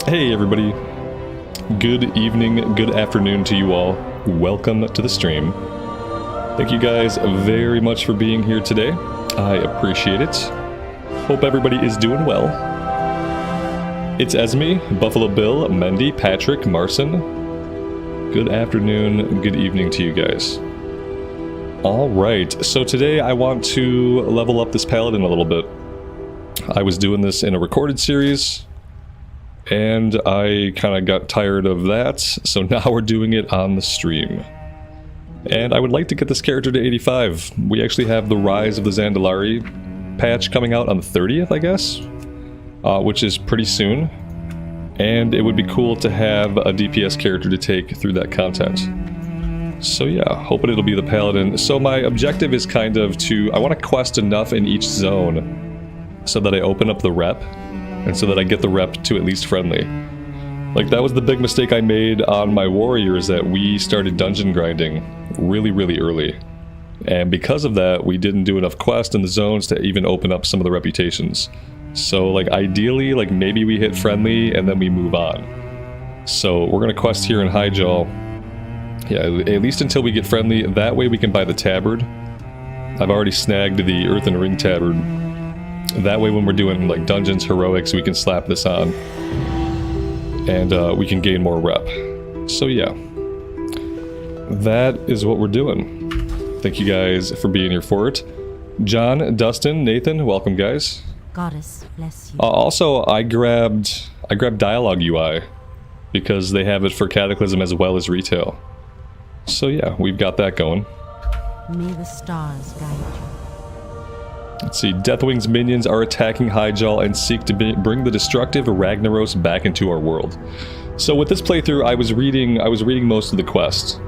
Hey everybody, good evening, good afternoon to you all. Welcome to the stream. Thank you guys very much for being here today. I appreciate it. Hope everybody is doing well. It's Esme, Buffalo Bill, Mendy, Patrick, Marson. Good afternoon, good evening to you guys. Alright, so today I want to level up this Paladin a little bit. I was doing this in a recorded series, and I kind of got tired of that, so now we're doing it on the stream. And I would like to get this character to 85. We actually have the Rise of the Zandalari patch coming out on the 30th, I guess, which is pretty soon. And it would be cool to have a DPS character to take through that content. So yeah, hoping it'll be the Paladin. So my objective is kind of to, I want to quest enough in each zone so that I open up the rep, and so that I get the rep to at least friendly. Like, that was the big mistake I made on my warriors, that we started dungeon grinding really early. And because of that, we didn't do enough quests in the zones to even open up some of the reputations. So, like, ideally, like, maybe we hit friendly and then we move on. So, we're gonna quest here in Highjaw. Yeah, at least until we get friendly. That way we can buy the tabard. I've already snagged the Earthen Ring tabard. That way when we're doing like dungeons, heroics, we can slap this on. And we can gain more rep. So yeah. That is what we're doing. Thank you guys for being here for it. John, Dustin, Nathan, welcome guys. Goddess bless you. Also, I grabbed Dialogue UI because they have it for Cataclysm as well as retail. So yeah, we've got that going. May the stars guide you. Let's see, Deathwing's minions are attacking Highjaw and seek to bring the destructive Ragnaros back into our world. So with this playthrough, I was reading most of the quest.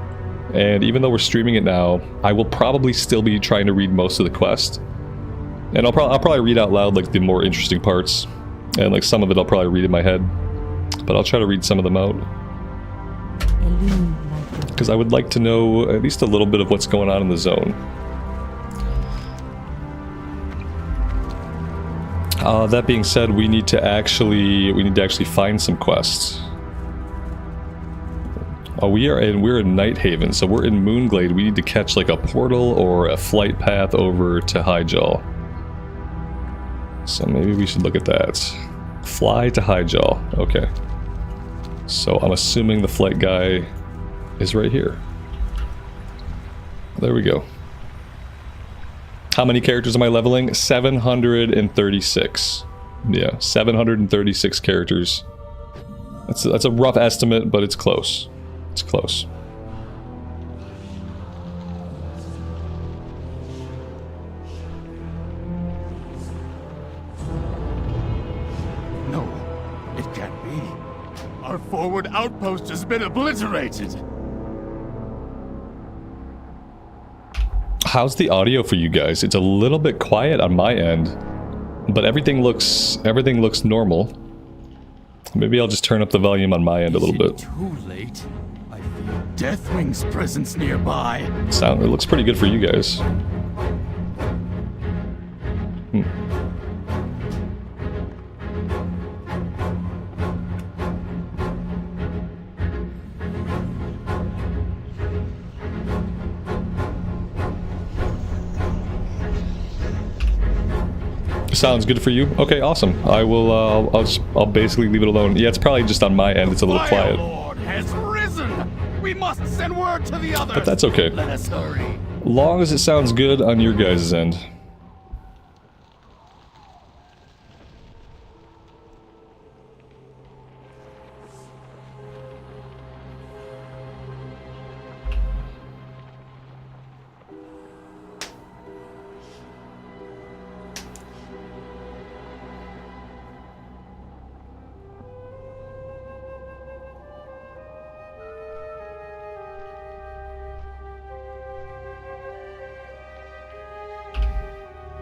And even though we're streaming it now, I will probably still be trying to read most of the quest. And I'll probably read out loud like the more interesting parts. And like some of it I'll probably read in my head. But I'll try to read some of them out. Because I would like to know at least a little bit of what's going on in the zone. That being said, we need to actually find some quests. We're in Nighthaven, so we're in Moonglade. We need to catch like a portal or a flight path over to Highjaw. So maybe we should look at that. Fly to Highjaw. Okay. So I'm assuming the flight guy is right here. There we go. How many characters am I leveling? 736. Yeah, 736 characters. That's a rough estimate, but it's close. It's close. No, it can't be. Our forward outpost has been obliterated. How's the audio for you guys? It's a little bit quiet on my end, but everything looks normal. Maybe I'll just turn up the volume on my end a little bit. Too late. I feel Deathwing's presence nearby. It looks pretty good for you guys. Sounds good for you? Okay, awesome. I will, I'll basically leave it alone. Yeah, it's probably just on my end, it's a little quiet. Lord has risen! We must send word to the others! But that's okay. Let us hurry. Long as it sounds good on your guys' end.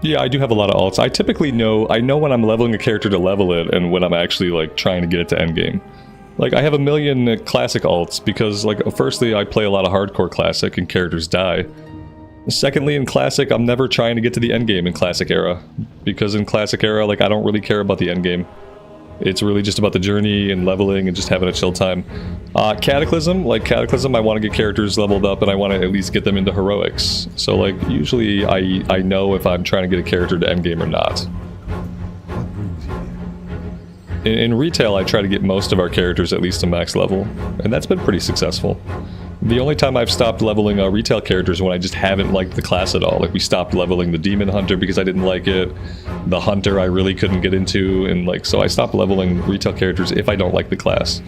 Yeah, I do have a lot of alts. I typically know when I'm leveling a character to level it and when I'm actually like trying to get it to endgame. Like, I have a million classic alts because, like, firstly, I play a lot of hardcore classic and characters die. Secondly, in classic, I'm never trying to get to the endgame in classic era. Because in classic era, like, I don't really care about the endgame. It's really just about the journey and leveling and just having a chill time. Cataclysm, I want to get characters leveled up and I want to at least get them into heroics. So like usually I know if I'm trying to get a character to endgame or not. In retail, I try to get most of our characters at least to max level, and that's been pretty successful. The only time I've stopped leveling retail characters is when I just haven't liked the class at all. Like we stopped leveling the Demon Hunter because I didn't like it. The Hunter I really couldn't get into, and like so I stopped leveling retail characters if I don't like the class.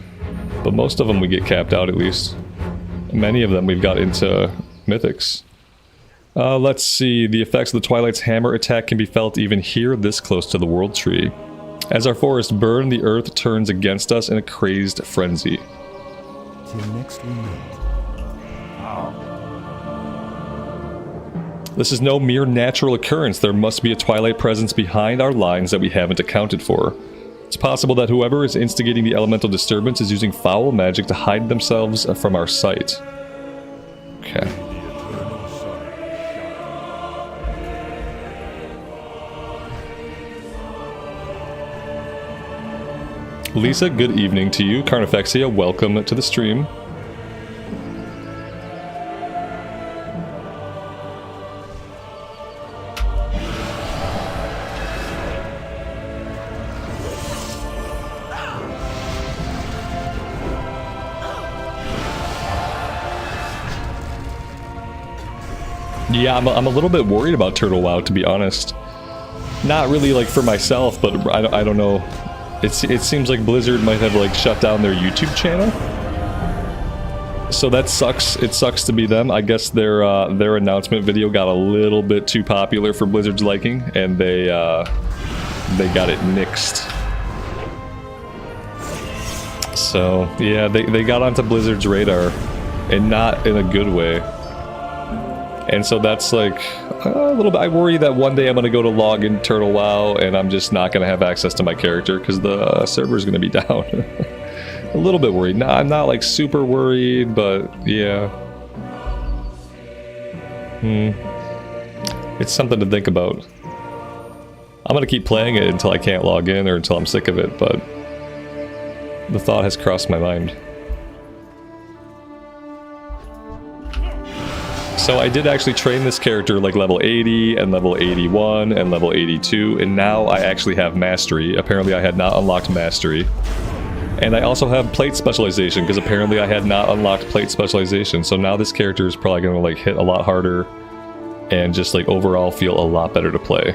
But most of them we get capped out at least. Many of them we've got into mythics. Let's see, the effects of the Twilight's hammer attack can be felt even here this close to the World Tree. As our forests burn, the earth turns against us in a crazed frenzy. Till next we meet. This is no mere natural occurrence. There must be a Twilight presence behind our lines that we haven't accounted for. It's possible that whoever is instigating the elemental disturbance is using foul magic to hide themselves from our sight. Okay. Lisa, good evening to you. Carnifexia, welcome to the stream. Yeah, I'm a little bit worried about Turtle WoW, to be honest. Not really like for myself, but I don't know. It seems like Blizzard might have like shut down their YouTube channel. So that sucks. It sucks to be them. I guess their announcement video got a little bit too popular for Blizzard's liking, and they got it nixed. So yeah, they got onto Blizzard's radar, and not in a good way. And so that's like a little bit. I worry that one day I'm gonna go to log in Turtle WoW and I'm just not gonna have access to my character because the server's gonna be down. A little bit worried. No, I'm not like super worried, but yeah. It's something to think about. I'm gonna keep playing it until I can't log in or until I'm sick of it, but the thought has crossed my mind. So I did actually train this character like level 80 and level 81 and level 82, and now I actually have mastery. Apparently I had not unlocked mastery. And I also have plate specialization, because apparently I had not unlocked plate specialization. So now this character is probably going to like hit a lot harder and just like overall feel a lot better to play.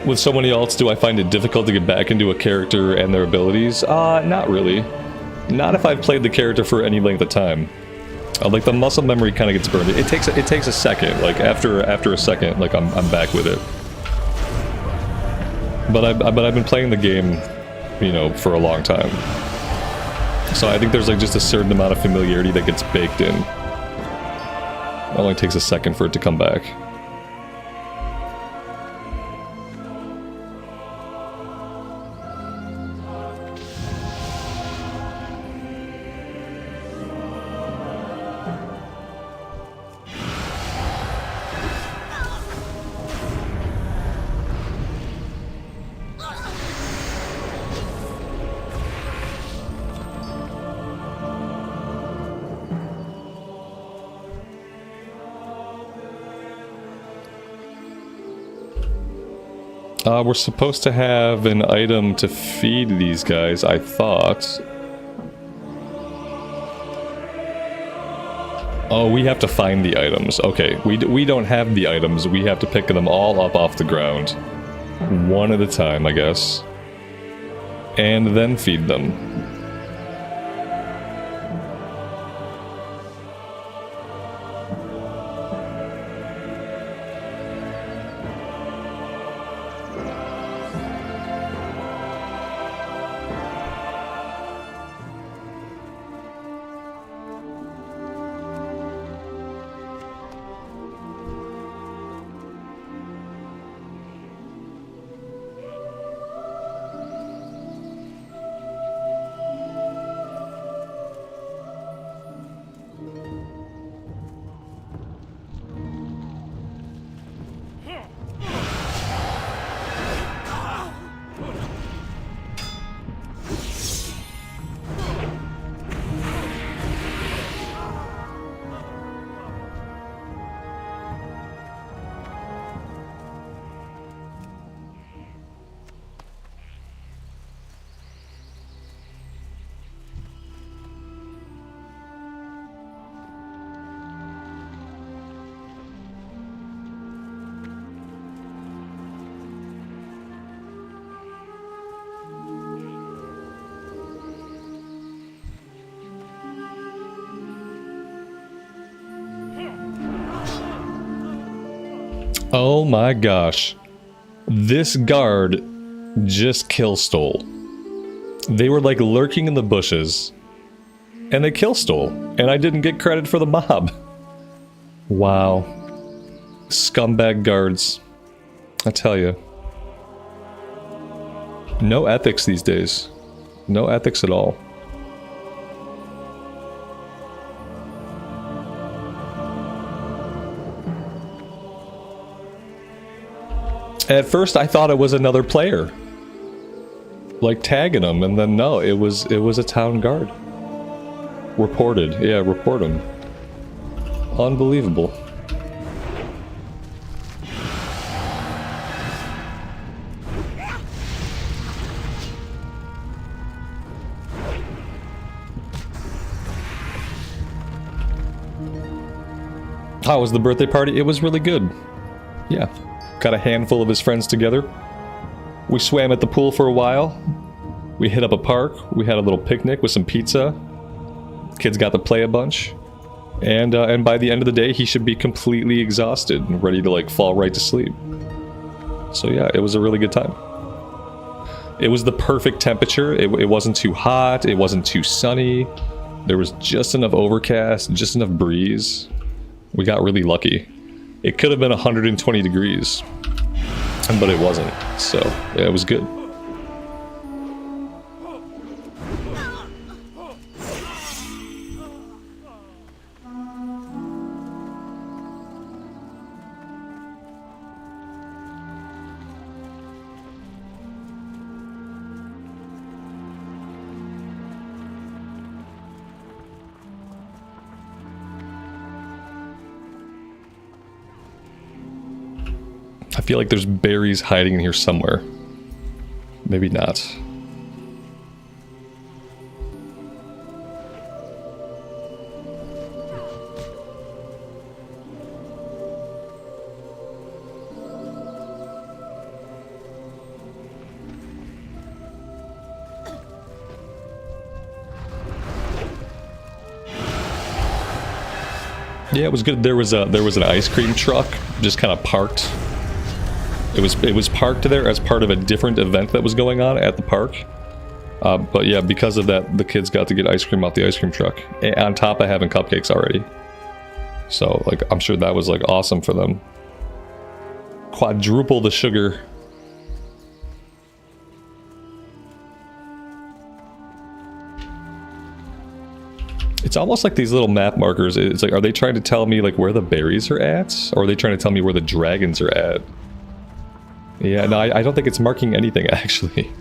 With so many alts, do I find it difficult to get back into a character and their abilities? Not really. Not if I've played the character for any length of time. Like the muscle memory kind of gets burned. It takes a second. Like after a second, like I'm back with it. But I've been playing the game, you know, for a long time. So I think there's like just a certain amount of familiarity that gets baked in. It only takes a second for it to come back. We're supposed to have an item to feed these guys, I thought. Oh, we have to find the items. Okay, we don't have the items. We have to pick them all up off the ground. One at a time, I guess. And then feed them. Oh my gosh. This guard just kill stole. They were like lurking in the bushes and they kill stole, and I didn't get credit for the mob. Wow. Scumbag guards. I tell you. No ethics these days. No ethics at all. At first I thought it was another player, like tagging him, and then no, it was a town guard. Reported, yeah, report him. Unbelievable. How was the birthday party? It was really good. Yeah. Got a handful of his friends together. We swam at the pool for a while. We hit up a park. We had a little picnic with some pizza. Kids got to play a bunch. And by the end of the day, he should be completely exhausted and ready to like fall right to sleep. So yeah, it was a really good time. It was the perfect temperature. It wasn't too hot. It wasn't too sunny. There was just enough overcast, just enough breeze. We got really lucky. It could have been 120 degrees, but it wasn't, so yeah, it was good. I feel like there's berries hiding in here somewhere. Maybe not. Yeah, it was good. There was an ice cream truck just kind of parked. It was parked there as part of a different event that was going on at the park. But yeah, because of that, the kids got to get ice cream out the ice cream truck. And on top of having cupcakes already. So, like, I'm sure that was, like, awesome for them. Quadruple the sugar. It's almost like these little map markers. It's like, are they trying to tell me, like, where the berries are at? Or are they trying to tell me where the dragons are at? Yeah, no, I don't think it's marking anything, actually.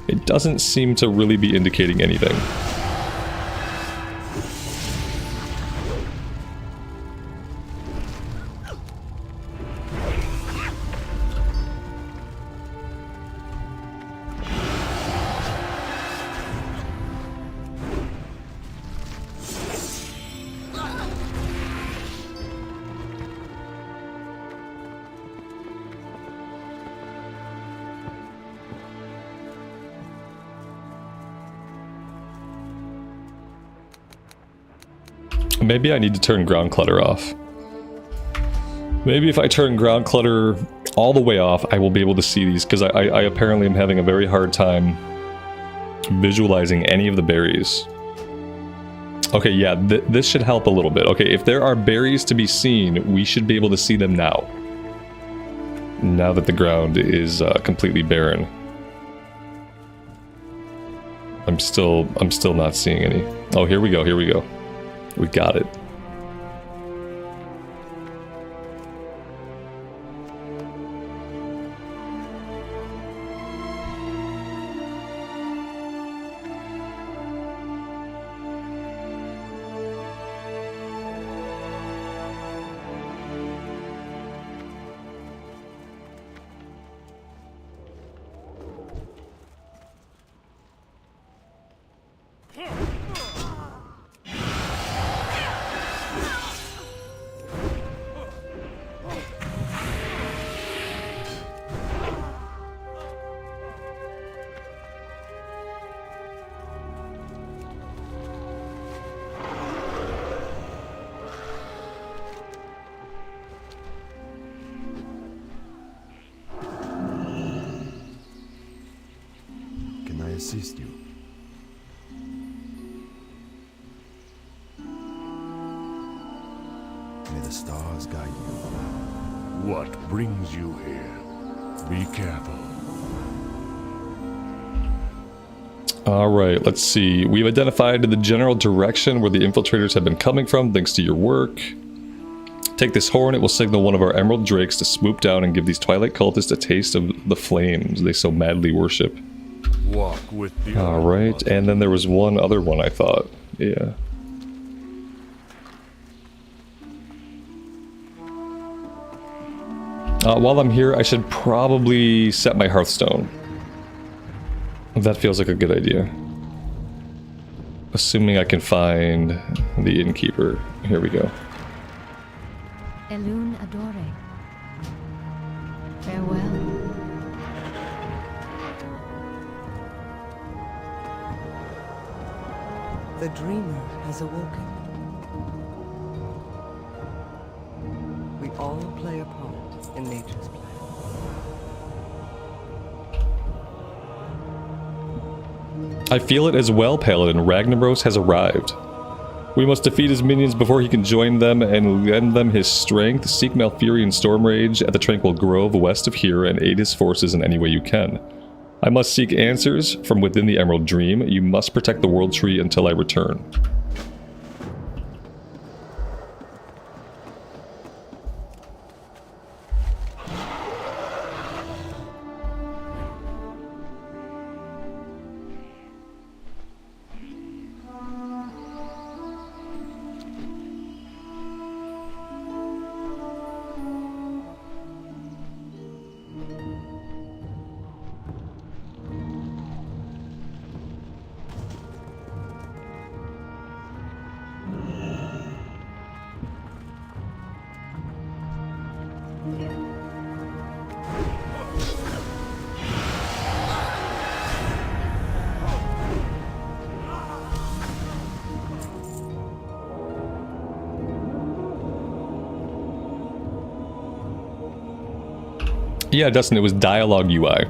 It doesn't seem to really be indicating anything. Maybe I need to turn ground clutter off. Maybe if I turn ground clutter all the way off, I will be able to see these, because I apparently am having a very hard time visualizing any of the berries. Okay, yeah, this should help a little bit. Okay, if there are berries to be seen, we should be able to see them now. Now that the ground is completely barren. I'm still not seeing any. Oh, here we go, here we go. We got it. assist you? May the stars guide you. What brings you here? Be careful. Alright, let's see. We've identified the general direction where the infiltrators have been coming from, thanks to your work. Take this horn, it will signal one of our emerald drakes to swoop down and give these twilight cultists a taste of the flames they so madly worship. Walk with the Alright, and then there was one other one, I thought. Yeah. While I'm here, I should probably set my Hearthstone. That feels like a good idea. Assuming I can find the innkeeper. Here we go. Elune Adore. Farewell. The dreamer has awoken. We all play a part in nature's plan. I feel it as well, Paladin. Ragnaros has arrived. We must defeat his minions before he can join them and lend them his strength. Seek Malfurion and Stormrage at the Tranquil Grove west of here and aid his forces in any way you can. I must seek answers from within the Emerald Dream. You must protect the World Tree until I return. Yeah, Dustin, it was Dialogue UI.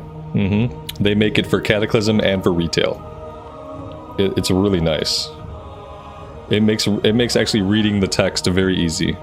They make it for Cataclysm and for retail. It's really nice. It makes actually reading the text very easy.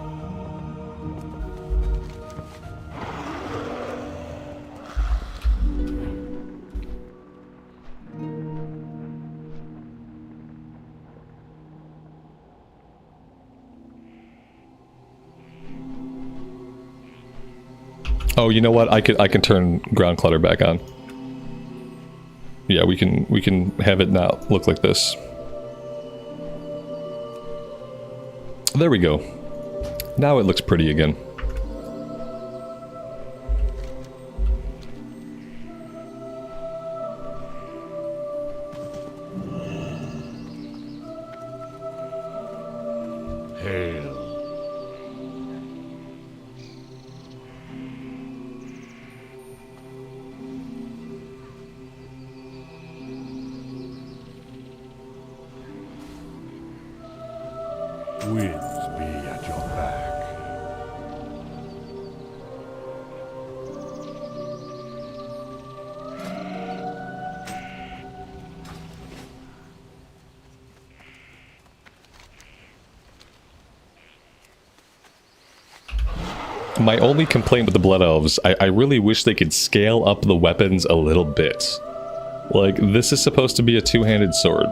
Oh, you know what? I can turn ground clutter back on. Yeah, we can have it now look like this. There we go. Now it looks pretty again. Hail. Winds be at your back. My only complaint with the Blood Elves, I really wish they could scale up the weapons a little bit. Like, this is supposed to be a two-handed sword.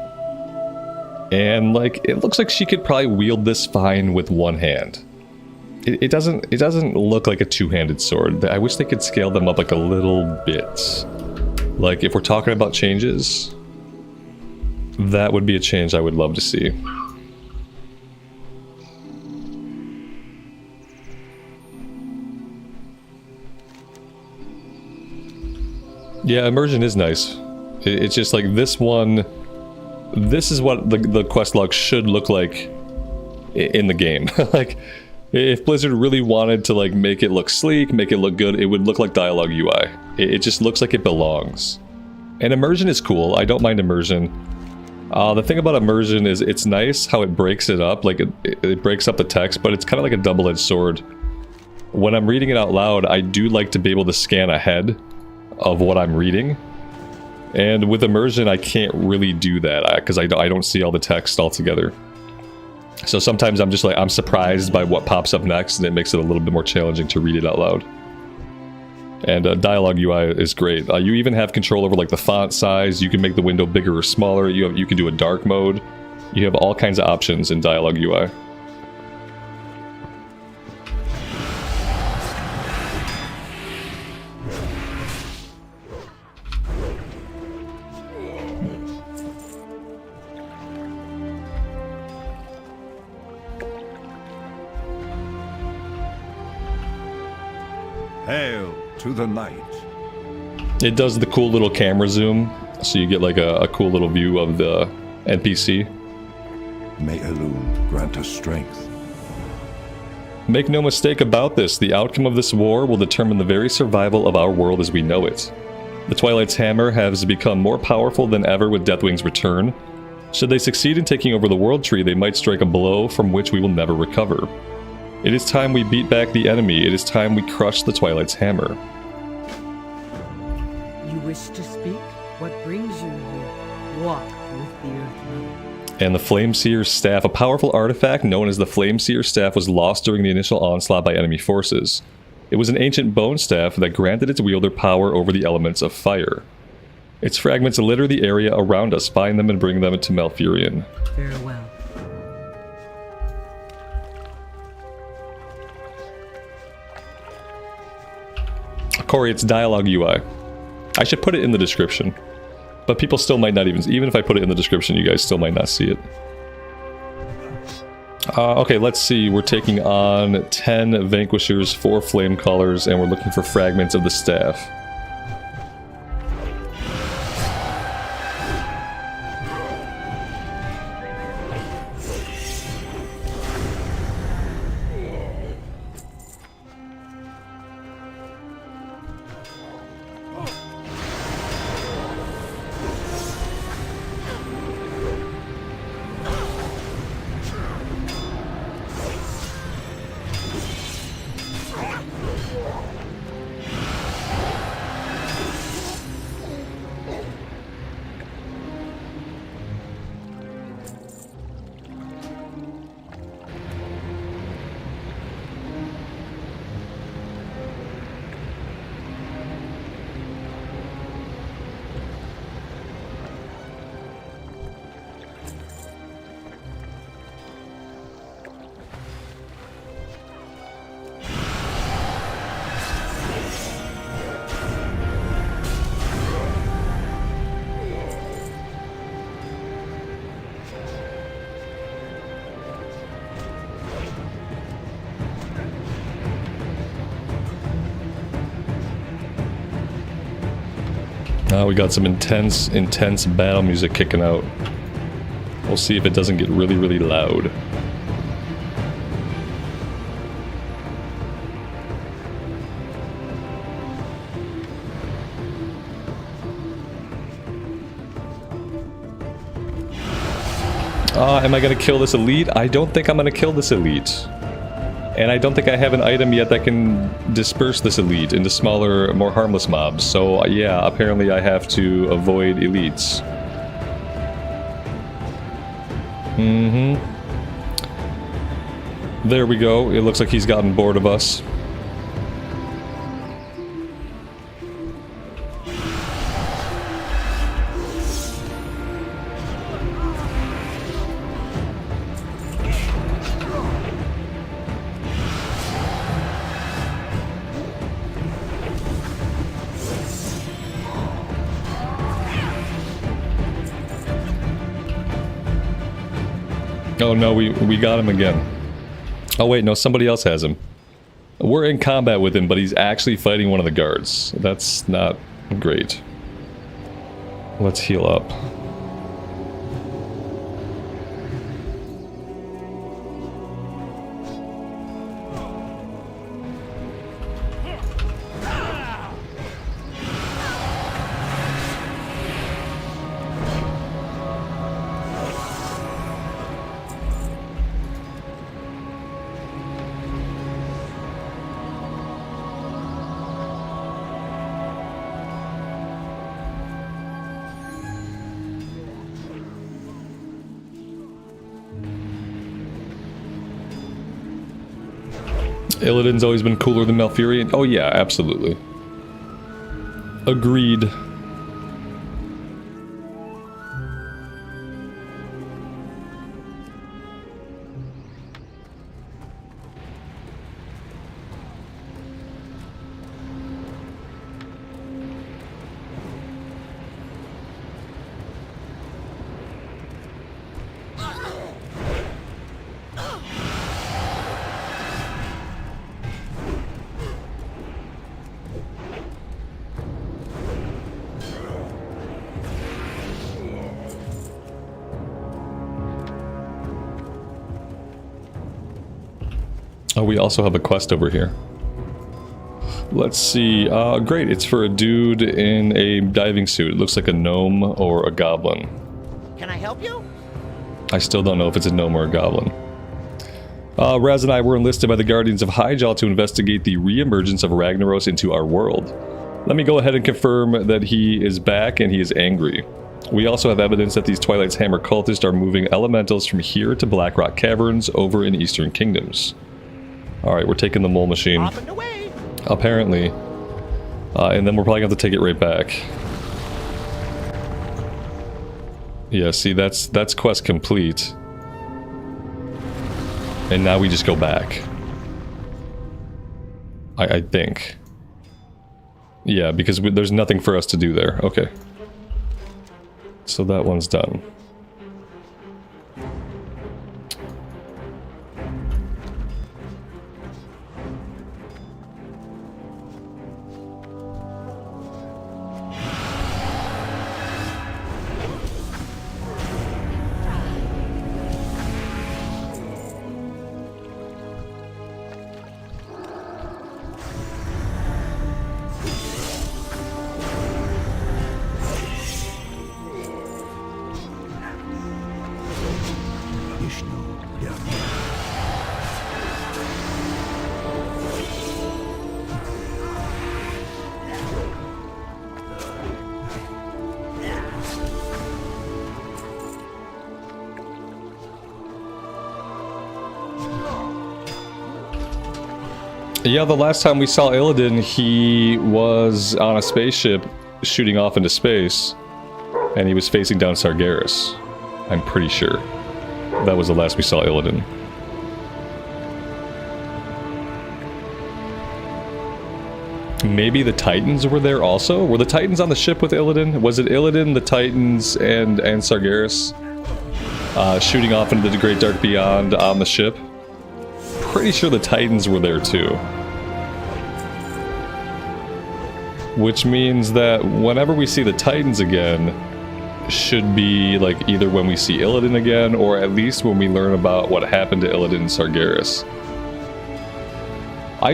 And, like, it looks like she could probably wield this fine with one hand. It doesn't look like a two-handed sword. I wish they could scale them up, like, a little bit. Like, if we're talking about changes, that would be a change I would love to see. Yeah, immersion is nice. It's just like this one... This is what the quest log should look like in the game. Like, if Blizzard really wanted to like make it look sleek, make it look good, it would look like Dialogue UI. It just looks like it belongs. And immersion is cool. I don't mind immersion. The thing about immersion is it's nice how it breaks it up. Like, it breaks up the text, but it's kind of like a double-edged sword. When I'm reading it out loud, I do like to be able to scan ahead of what I'm reading. And with immersion, I can't really do that because I don't see all the text altogether. So sometimes I'm just like, I'm surprised by what pops up next, and it makes it a little bit more challenging to read it out loud. And dialogue UI is great. You even have control over like the font size. You can make the window bigger or smaller. You can do a dark mode. You have all kinds of options in dialogue UI. Hail to the night. It does the cool little camera zoom, so you get like a cool little view of the NPC. May Elune grant us strength. Make no mistake about this, the outcome of this war will determine the very survival of our world as we know it. The Twilight's hammer has become more powerful than ever with Deathwing's return. Should they succeed in taking over the World Tree, they might strike a blow from which we will never recover. It is time we beat back the enemy. It is time we crush the Twilight's hammer. You wish to speak? What brings you here? Walk with the Earth Mother. And the Flameseer's Staff, a powerful artifact known as the Flameseer's Staff, was lost during the initial onslaught by enemy forces. It was an ancient bone staff that granted its wielder power over the elements of fire. Its fragments litter the area around us. Find them and bring them to Malfurion. Very well. Corey, it's dialogue UI. I should put it in the description. But people still might not even if I put it in the description, you guys still might not see it. Okay, let's see. We're taking on 10 Vanquishers, 4 Flame Callers, and we're looking for fragments of the staff. We got some intense battle music kicking out. We'll see if it doesn't get really, really loud. Am I gonna kill this elite? I don't think I'm gonna kill this elite. And I don't think I have an item yet that can disperse this elite into smaller, more harmless mobs. So yeah, apparently I have to avoid elites. There we go. It looks like he's gotten bored of us. Oh no, we got him again. Oh wait, no, somebody else has him. We're in combat with him, but he's actually fighting one of the guards. That's not great. Let's heal up. Illidan's always been cooler than Malfurion. Oh yeah, absolutely. Agreed. Oh, we also have a quest over here. Let's see. Great. It's for a dude in a diving suit. It looks like a gnome or a goblin. Can I help you? I still don't know if it's a gnome or a goblin. Raz and I were enlisted by the Guardians of Hyjal to investigate the re-emergence of Ragnaros into our world. Let me go ahead and confirm that he is back and he is angry. We also have evidence that these Twilight's Hammer cultists are moving elementals from here to Blackrock Caverns over in Eastern Kingdoms. Alright, we're taking the mole machine. Off and away. Apparently. And then we're probably going to have to take it right back. Yeah, see, that's quest complete. And now we just go back. I think. Yeah, because there's nothing for us to do there. Okay. So that one's done. Yeah, the last time we saw Illidan, he was on a spaceship shooting off into space, and he was facing down Sargeras. I'm pretty sure. That was the last we saw Illidan. Maybe the Titans were there also? Were the Titans on the ship with Illidan? Was it Illidan, the Titans, and Sargeras shooting off into the Great Dark Beyond on the ship? Pretty sure the Titans were there too. Which means that whenever we see the Titans again, should be like either when we see Illidan again, or at least when we learn about what happened to Illidan and Sargeras. I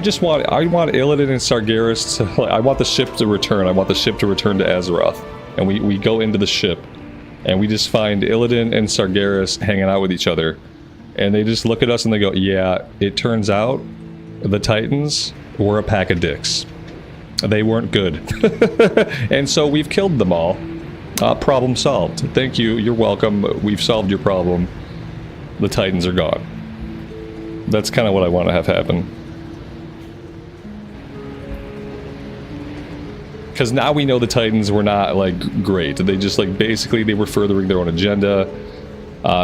want Illidan and Sargeras to, I want the ship to return. I want the ship to return to Azeroth. And we go into the ship, and we just find Illidan and Sargeras hanging out with each other. And they just look at us and they go, yeah, it turns out the Titans were a pack of dicks. They weren't good. And so we've killed them all. Problem solved. Thank you, you're welcome. We've solved your problem. The Titans are gone. That's kind of what I want to have happen. Because now we know the Titans were not, like, great. They just, like, basically they were furthering their own agenda.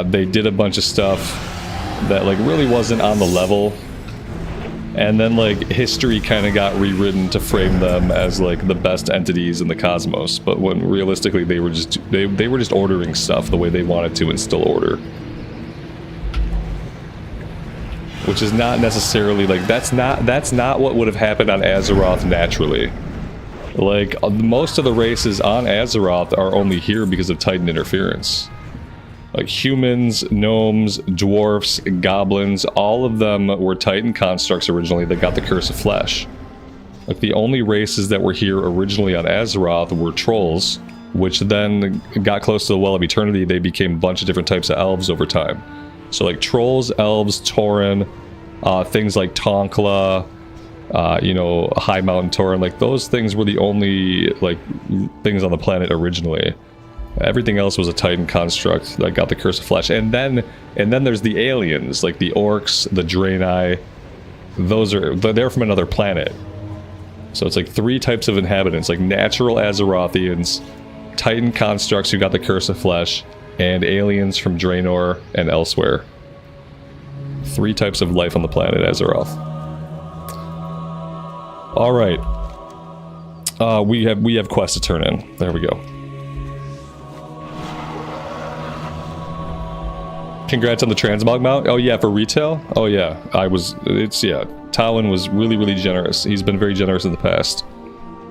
They did a bunch of stuff that, like, really wasn't on the level. And then, like, history kind of got rewritten to frame them as, like, the best entities in the cosmos. But when realistically they were just they were just ordering stuff the way they wanted to instill order. Which is not necessarily, like, that's not what would have happened on Azeroth naturally. Like, most of the races on Azeroth are only here because of Titan interference. Like, humans, gnomes, dwarfs, goblins, all of them were Titan constructs originally that got the Curse of Flesh. Like, the only races that were here originally on Azeroth were trolls, which then got close to the Well of Eternity. They became a bunch of different types of elves over time. So, like, trolls, elves, Tauren, things like Tonkla, you know, High Mountain Tauren, like, those things were the only, like, things on the planet originally. Everything else was a Titan construct that got the Curse of Flesh. And then there's the aliens, like the orcs, the Draenei, they're from another planet. So it's like 3 types of inhabitants, like natural Azerothians, Titan constructs who got the Curse of Flesh, and aliens from Draenor and elsewhere. 3 types of life on the planet Azeroth. Alright. We have quests to turn in. There we go. Congrats on the transmog mount. Oh yeah, for retail? Oh yeah. Tywin was really, really generous. He's been very generous in the past.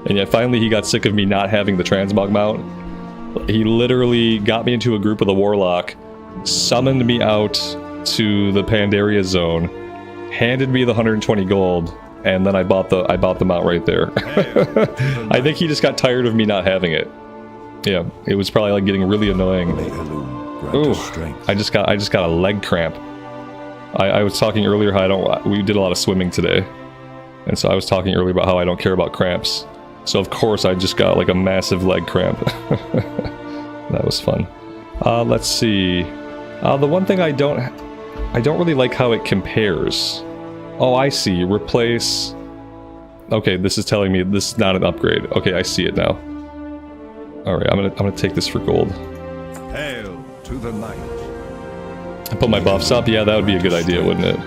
And yet finally he got sick of me not having the transmog mount. He literally got me into a group of the Warlock, summoned me out to the Pandaria zone, handed me the 120 gold, and then I bought the mount right there. I think he just got tired of me not having it. Yeah, it was probably like getting really annoying. Ooh, I just got a leg cramp. I was talking earlier how we did a lot of swimming today. And so I was talking earlier about how I don't care about cramps. So of course I just got like a massive leg cramp. That was fun. Let's see. The one thing I don't really like how it compares. Oh, I see. Replace. Okay, this is telling me this is not an upgrade. Okay, I see it now. All right, I'm gonna take this for gold. Hail to the light. I put my buffs up. Yeah, that would be a good idea, wouldn't it?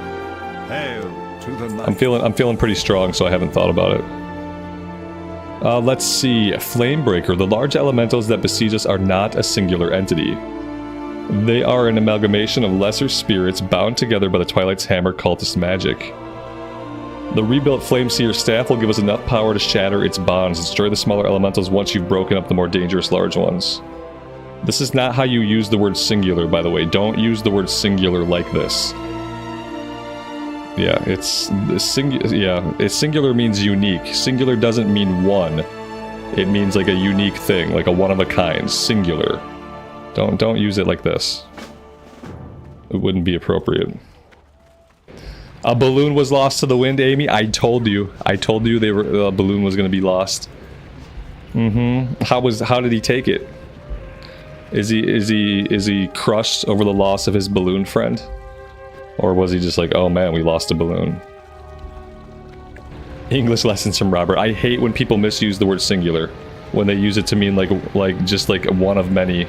Hail to the light. I'm feeling pretty strong, so I haven't thought about it. Let's see. Flamebreaker. The large elementals that besiege us are not a singular entity. They are an amalgamation of lesser spirits bound together by the Twilight's Hammer cultist magic. The rebuilt Flameseer staff will give us enough power to shatter its bonds and destroy the smaller elementals once you've broken up the more dangerous large ones. This is not how you use the word singular, by the way. Don't use the word singular like this. Yeah, singular means unique. Singular doesn't mean one. It means like a unique thing, like a one of a kind. Singular. Don't use it like this. It wouldn't be appropriate. A balloon was lost to the wind, Amy. I told you a balloon was going to be lost. How did he take it? Is he crushed over the loss of his balloon friend? Or was he just like, oh man, we lost a balloon? English lessons from Robert. I hate when people misuse the word singular. When they use it to mean just like one of many.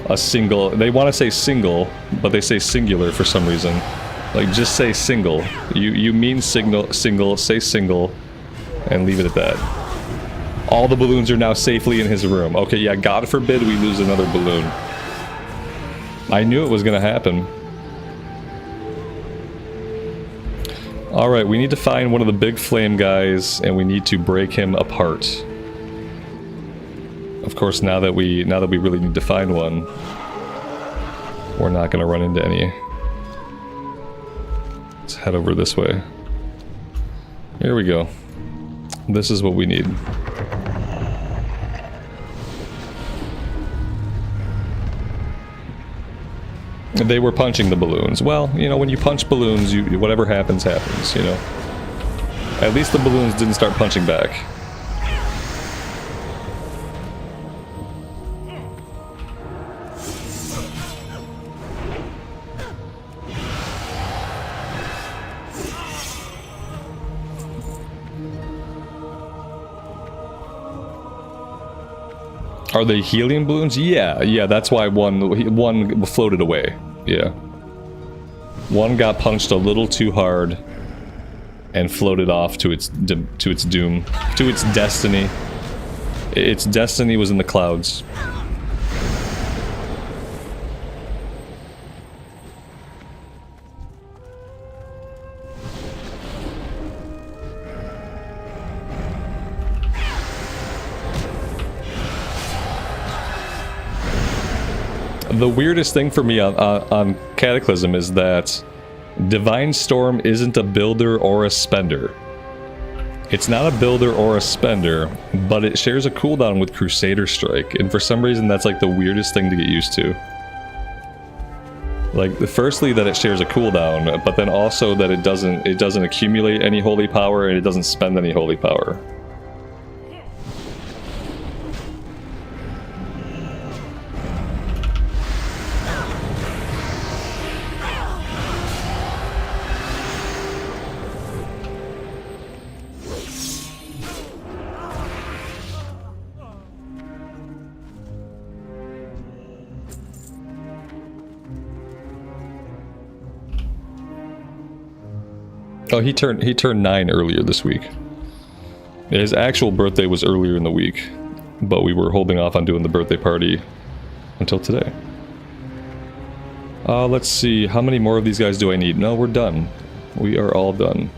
A single. They want to say single, but they say singular for some reason. Like, just say single. You mean single, say single, and leave it at that. All the balloons are now safely in his room. Okay, yeah, God forbid we lose another balloon. I knew it was gonna happen. Alright, we need to find one of the big flame guys, and we need to break him apart. Of course, now that we really need to find one, we're not gonna run into any. Let's head over this way. Here we go. This is what we need. They were punching the balloons. Well, you know, when you punch balloons, whatever happens, happens, you know. At least the balloons didn't start punching back. Are they helium balloons? Yeah, that's why one floated away. Yeah. One got punched a little too hard and floated off to its doom, to its destiny. Its destiny was in the clouds. The weirdest thing for me on Cataclysm is that Divine Storm isn't a builder or a spender. It's not a builder or a spender, but it shares a cooldown with Crusader Strike, and for some reason that's like the weirdest thing to get used to. Like, firstly that it shares a cooldown, but then also that it doesn't accumulate any holy power and it doesn't spend any holy power. Oh, he turned 9 earlier this week. His actual birthday was earlier in the week, but we were holding off on doing the birthday party until today. Let's see, how many more of these guys do I need? No, we're done. We are all done.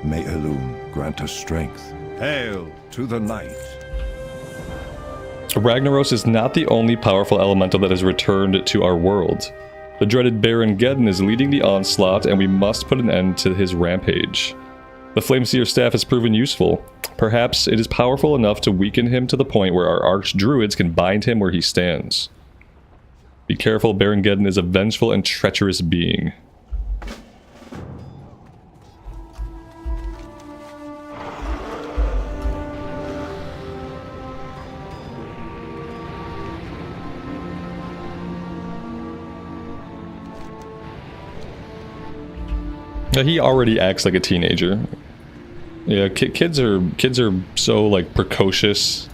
May Elune grant us strength. Hail to the night. Ragnaros is not the only powerful elemental that has returned to our world. The dreaded Baron Geddon is leading the onslaught, and we must put an end to his rampage. The Flameseer staff has proven useful. Perhaps it is powerful enough to weaken him to the point where our archdruids can bind him where he stands. Be careful, Baron Geddon is a vengeful and treacherous being. He already acts like a teenager. Yeah, kids are so like precocious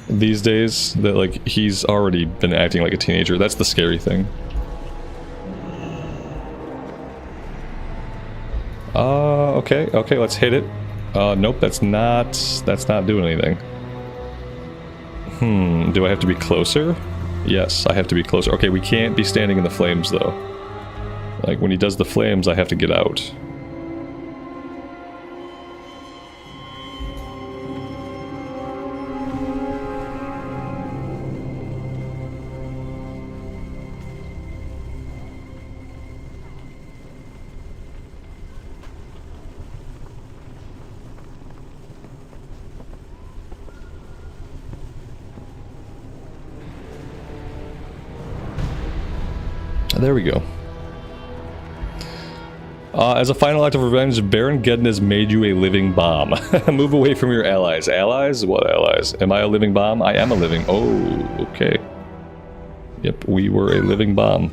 these days that like he's already been acting like a teenager. That's the scary thing. Okay, let's hit it. Nope, that's not doing anything. Do I have to be closer? Yes, I have to be closer. Okay, we can't be standing in the flames though. Like, when he does the flames, I have to get out. There we go. As a final act of revenge, Baron Geddon has made you a living bomb. Move away from your allies. Allies? What allies? Am I a living bomb? I am a living... Oh, okay. Yep, we were a living bomb.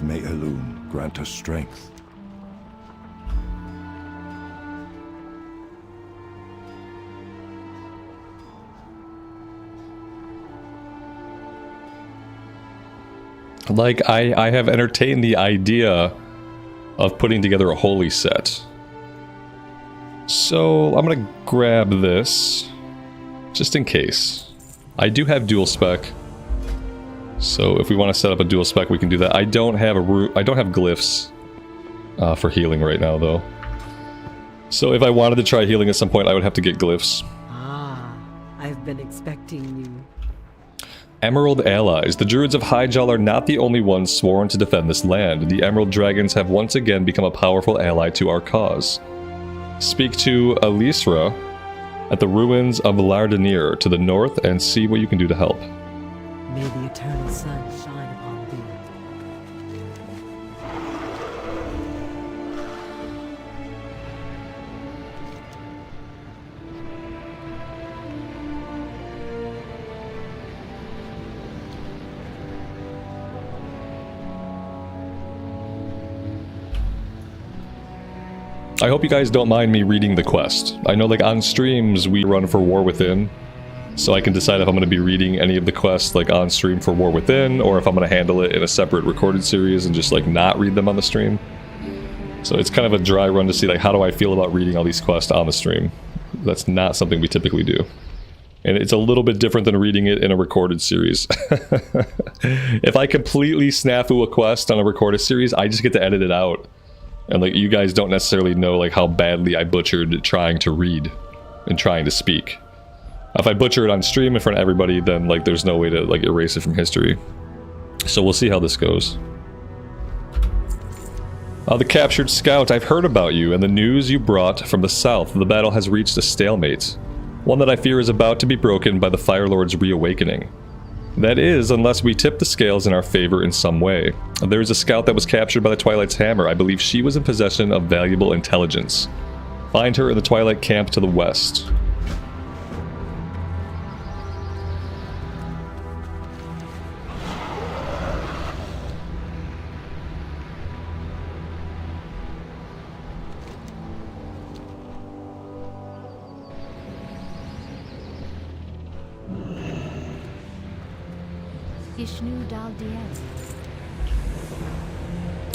May Elune grant us strength. Like, I have entertained the idea of putting together a holy set. So, I'm gonna grab this, just in case. I do have dual spec. So if we want to set up a dual spec, we can do that. I don't have glyphs for healing right now, though. So if I wanted to try healing at some point, I would have to get glyphs. Ah, I've been expecting you. Emerald allies. The Druids of Highjall are not the only ones sworn to defend this land. The Emerald Dragons have once again become a powerful ally to our cause. Speak to Alisra at the ruins of Lardenier to the north and see what you can do to help. May the eternal sun shine upon thee. I hope you guys don't mind me reading the quest. I know, like, on streams we run for War Within, so I can decide if I'm going to be reading any of the quests like on stream for War Within, or if I'm going to handle it in a separate recorded series and just like not read them on the stream. So it's kind of a dry run to see like how do I feel about reading all these quests on the stream. That's not something we typically do. And it's a little bit different than reading it in a recorded series. If I completely snafu a quest on a recorded series, I just get to edit it out. And like you guys don't necessarily know like how badly I butchered trying to read and trying to speak. If I butcher it on stream in front of everybody, then like there's no way to like erase it from history. So we'll see how this goes. The captured scout, I've heard about you and the news you brought from the south. The battle has reached a stalemate. One that I fear is about to be broken by the Fire Lord's reawakening. That is, unless we tip the scales in our favor in some way. There's a scout that was captured by the Twilight's hammer. I believe she was in possession of valuable intelligence. Find her in the Twilight camp to the west.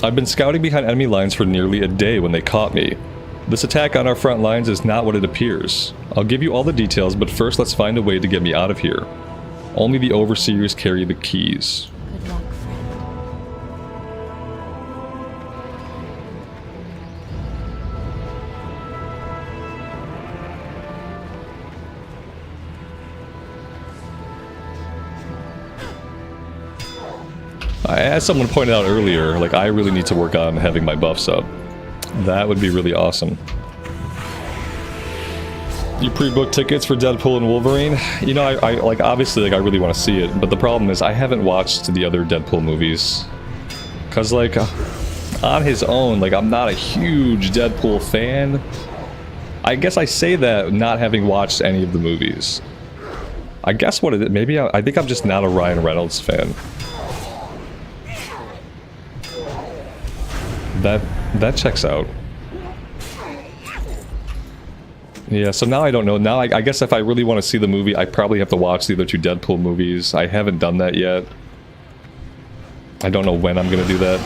I've been scouting behind enemy lines for nearly a day when they caught me. This attack on our front lines is not what it appears. I'll give you all the details, but first let's find a way to get me out of here. Only the overseers carry the keys. Good luck, friend. As someone pointed out earlier, like, I really need to work on having my buffs up. That would be really awesome. You pre-booked tickets for Deadpool and Wolverine? You know, I like, obviously, like, I really want to see it, but the problem is I haven't watched the other Deadpool movies. Cause, like, on his own, like, I'm not a huge Deadpool fan. I guess I say that not having watched any of the movies. I guess what it is, maybe I think I'm just not a Ryan Reynolds fan. That checks out. Yeah, so now I don't know. Now I guess if I really want to see the movie, I probably have to watch the other two Deadpool movies. I haven't done that yet. I don't know when I'm going to do that.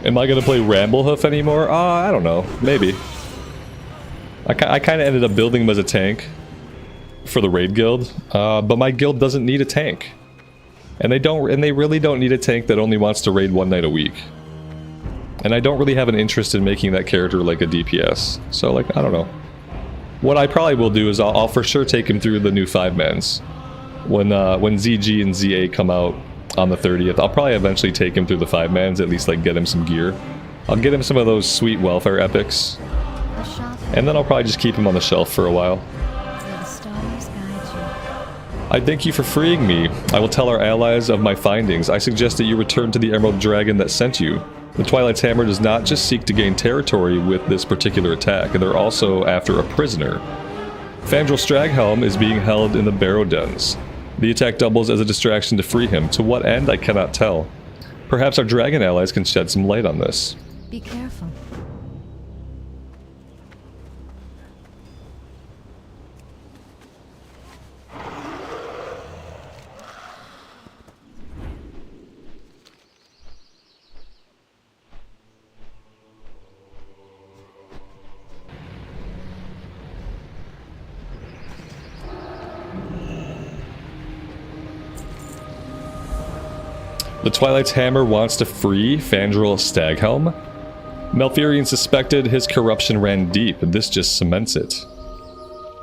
Am I going to play Ramblehoof anymore? I don't know. Maybe. I kind of ended up building him as a tank for the raid guild, but my guild doesn't need a tank. And they really don't need a tank that only wants to raid one night a week. And I don't really have an interest in making that character like a DPS. So, like, I don't know. What I probably will do is I'll for sure take him through the new 5-mans. When ZG and ZA come out on the 30th, I'll probably eventually take him through the 5-mans, at least, like, get him some gear. I'll get him some of those sweet welfare epics. And then I'll probably just keep him on the shelf for a while. I thank you for freeing me. I will tell our allies of my findings. I suggest that you return to the Emerald Dragon that sent you. The Twilight's Hammer does not just seek to gain territory with this particular attack, they're also after a prisoner. Fandral Straghelm is being held in the Barrow Dens. The attack doubles as a distraction to free him. To what end, I cannot tell. Perhaps our dragon allies can shed some light on this. Be careful. The Twilight's Hammer wants to free Fandral Staghelm? Malfurion suspected his corruption ran deep, and this just cements it.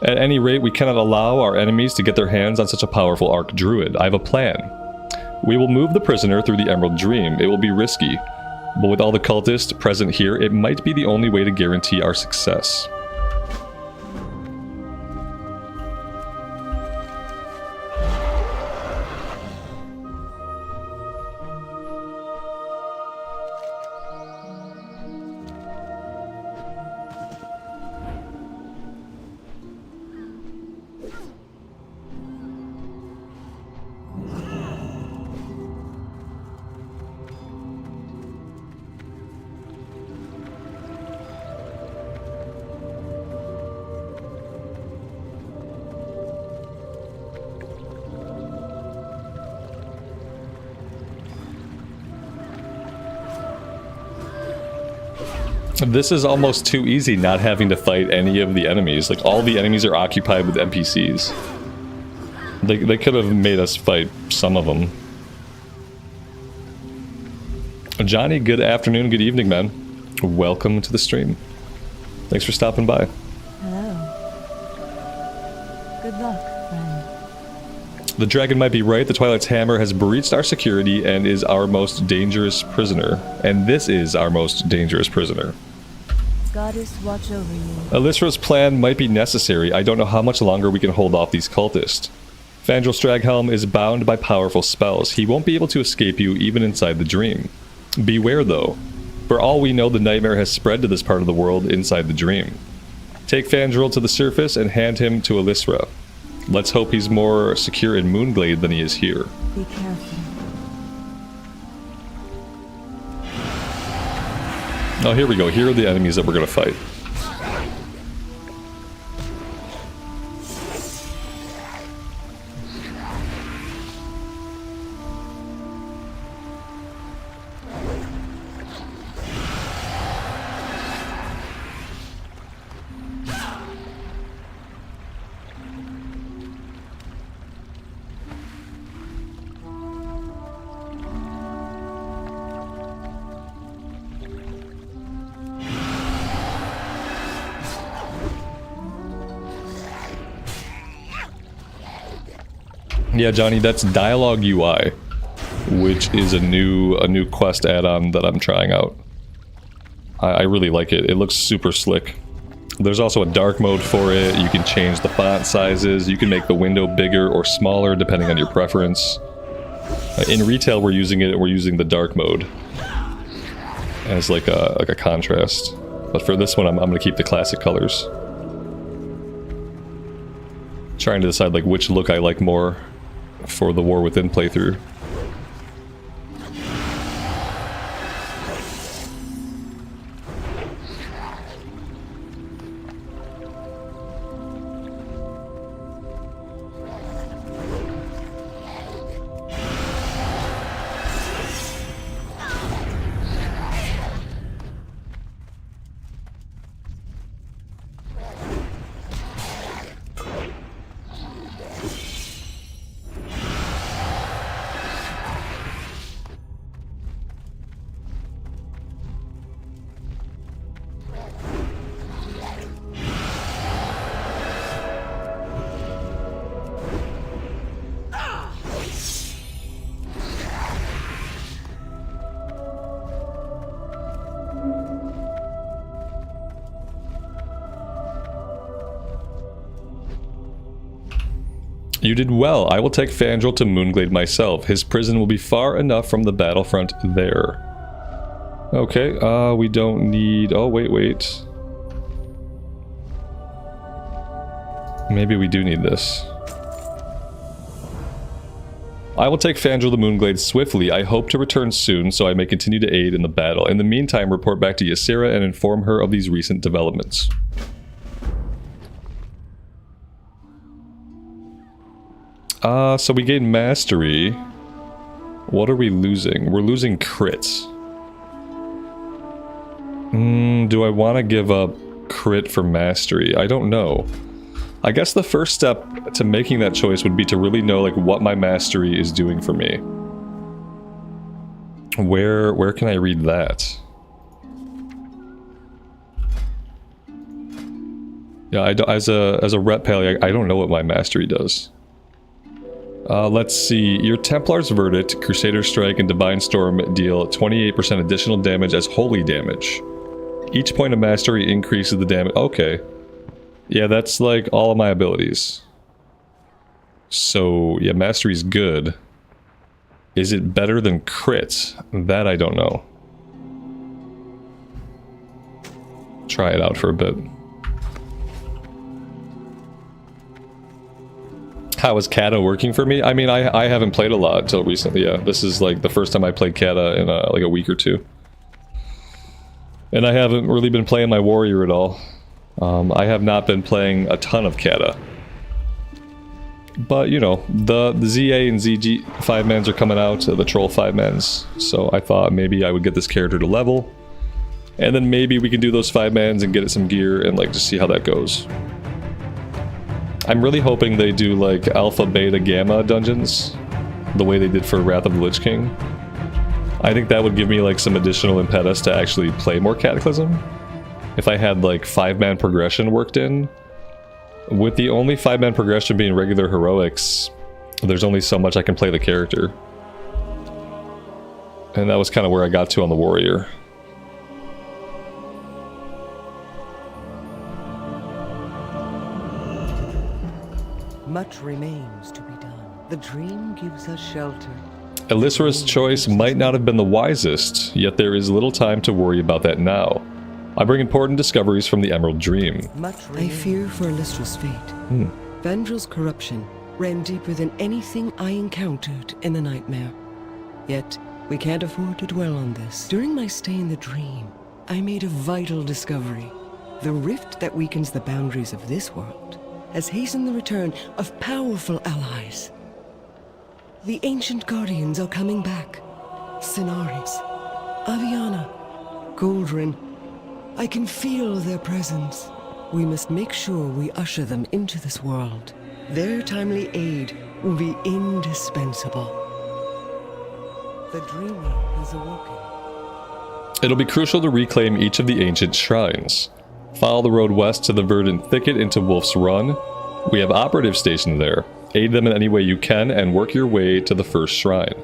At any rate, we cannot allow our enemies to get their hands on such a powerful Arc Druid. I have a plan. We will move the prisoner through the Emerald Dream. It will be risky, but with all the cultists present here, it might be the only way to guarantee our success. This is almost too easy not having to fight any of the enemies. Like, all the enemies are occupied with NPCs. They could have made us fight some of them. Johnny, good afternoon, good evening, man. Welcome to the stream. Thanks for stopping by. Hello. Good luck, friend. The dragon might be right. The Twilight's Hammer has breached our security and is our most dangerous prisoner. And this is our most dangerous prisoner. Goddess, watch over you. Alisra's plan might be necessary. I don't know how much longer we can hold off these cultists. Fandral Straghelm is bound by powerful spells. He won't be able to escape you even inside the dream. Beware though. For all we know, the nightmare has spread to this part of the world inside the dream. Take Fandral to the surface and hand him to Elisra. Let's hope he's more secure in Moonglade than he is here. Be careful. Oh, here we go. Here are the enemies that we're going to fight. Yeah, Johnny, that's Dialogue UI, which is a new quest add-on that I'm trying out. I really like it. It looks super slick. There's also a dark mode for it. You can change the font sizes. You can make the window bigger or smaller depending on your preference. In retail, we're using the dark mode as like a contrast. But for this one, I'm going to keep the classic colors. Trying to decide like which look I like more for the War Within playthrough. You did well. I will take Fandral to Moonglade myself. His prison will be far enough from the battlefront there. Okay, we don't need... Oh, wait. Maybe we do need this. I will take Fandral to Moonglade swiftly. I hope to return soon so I may continue to aid in the battle. In the meantime, report back to Ysera and inform her of these recent developments. So we gain mastery. What are we losing? We're losing crits. Do I want to give up crit for mastery? I don't know. I guess the first step to making that choice would be to really know like what my mastery is doing for me. Where can I read that? Yeah, as a rep pally, I don't know what my mastery does. Let's see. Your Templar's Verdict, Crusader Strike, and Divine Storm deal 28% additional damage as holy damage. Each point of mastery increases the damage. Okay. Yeah, that's like all of my abilities. So, yeah, mastery's good. Is it better than crit? That I don't know. Try it out for a bit. How is Kata working for me? I mean, I haven't played a lot until recently, yeah. This is like the first time I played Kata in like a week or two. And I haven't really been playing my warrior at all. I have not been playing a ton of Kata. But, you know, the ZA and ZG 5-mans are coming out, the Troll 5-mans. So I thought maybe I would get this character to level. And then maybe we can do those 5-mans and get it some gear and like just see how that goes. I'm really hoping they do like alpha, beta, gamma dungeons, the way they did for Wrath of the Lich King. I think that would give me like some additional impetus to actually play more Cataclysm. If I had like 5-man progression worked in, with the only 5-man progression being regular heroics, there's only so much I can play the character. And that was kind of where I got to on the warrior. Much remains to be done. The dream gives us shelter. Elisra's choice might not have been the wisest, yet there is little time to worry about that now. I bring important discoveries from the Emerald Dream. I fear for Elisra's fate. Vandrel's corruption ran deeper than anything I encountered in the nightmare. Yet, we can't afford to dwell on this. During my stay in the dream, I made a vital discovery. The rift that weakens the boundaries of this world has hastened the return of powerful allies. The ancient guardians are coming back. Sinaris, Aviana, Goldrin. I can feel their presence. We must make sure we usher them into this world. Their timely aid will be indispensable. The dreamer has awoken. It'll be crucial to reclaim each of the ancient shrines. Follow the road west to the verdant thicket into Wolf's Run. We have operatives stationed there. Aid them in any way you can and work your way to the first shrine.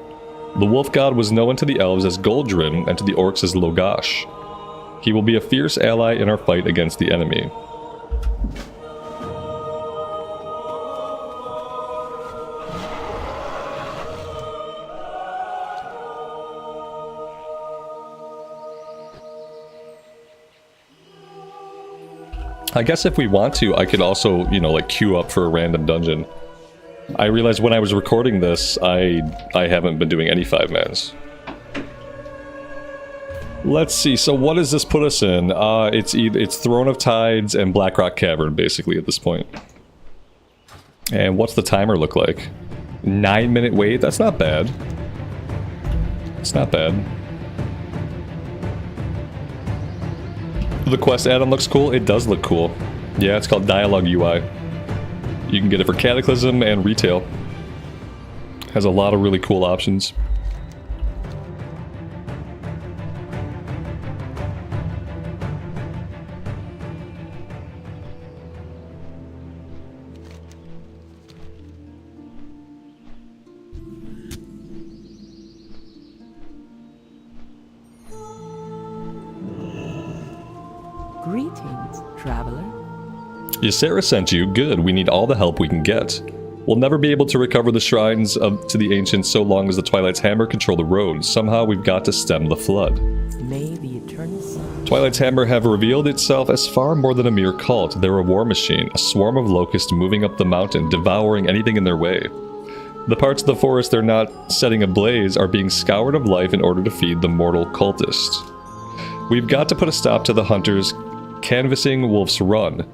The wolf god was known to the elves as Goldrin and to the orcs as Logash. He will be a fierce ally in our fight against the enemy. I guess if we want to, I could also, you know, like queue up for a random dungeon. I realized when I was recording this, I haven't been doing any 5-mans. Let's see, so what does this put us in? It's Throne of Tides and Blackrock Cavern, basically, at this point. And what's the timer look like? 9-minute wait? That's not bad. It's not bad. The quest add-on looks cool. It does look cool. Yeah, it's called Dialogue UI. You can get it for Cataclysm and retail. Has a lot of really cool options. Greetings, traveler. Ysera sent you. Good. We need all the help we can get. We'll never be able to recover the shrines to the ancients so long as the Twilight's Hammer control the roads. Somehow we've got to stem the flood. May the eternal sun. Twilight's Hammer have revealed itself as far more than a mere cult. They're a war machine, a swarm of locusts moving up the mountain, devouring anything in their way. The parts of the forest they're not setting ablaze are being scoured of life in order to feed the mortal cultists. We've got to put a stop to the hunters canvassing Wolf's Run,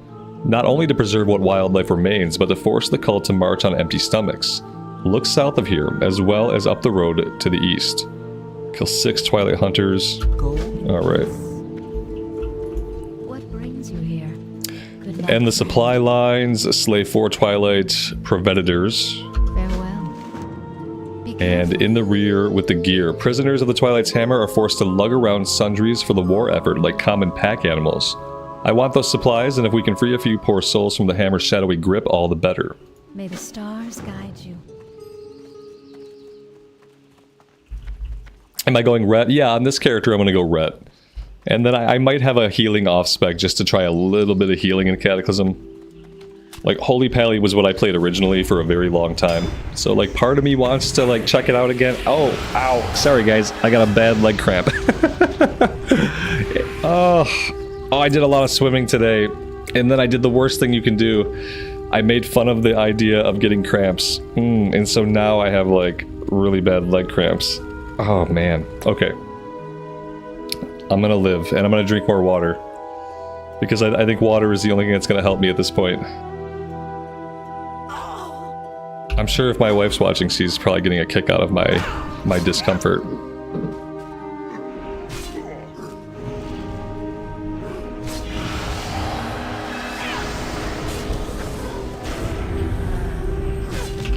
not only to preserve what wildlife remains, but to force the cult to march on empty stomachs. Look south of here, as well as up the road to the east. Kill 6 Twilight Hunters. Alright. What brings you here? Good night. And the supply lines, slay 4 Twilight Proveditors. Farewell. Be And careful. in the rear with the gear, prisoners of the Twilight's Hammer are forced to lug around sundries for the war effort like common pack animals. I want those supplies, and if we can free a few poor souls from the hammer's shadowy grip, all the better. May the stars guide you. Am I going Ret? Yeah, on this character I'm going to go Ret. And then I might have a healing off-spec just to try a little bit of healing in Cataclysm. Like, Holy Pally was what I played originally for a very long time. So, like, part of me wants to, like, check it out again. Oh, ow. Sorry, guys. I got a bad leg cramp. Oh, I did a lot of swimming today. And then I did the worst thing you can do. I made fun of the idea of getting cramps. And so now I have, like, really bad leg cramps. Oh, man. Okay. I'm gonna live, and I'm gonna drink more water. Because I think water is the only thing that's gonna help me at this point. I'm sure if my wife's watching, she's probably getting a kick out of my discomfort.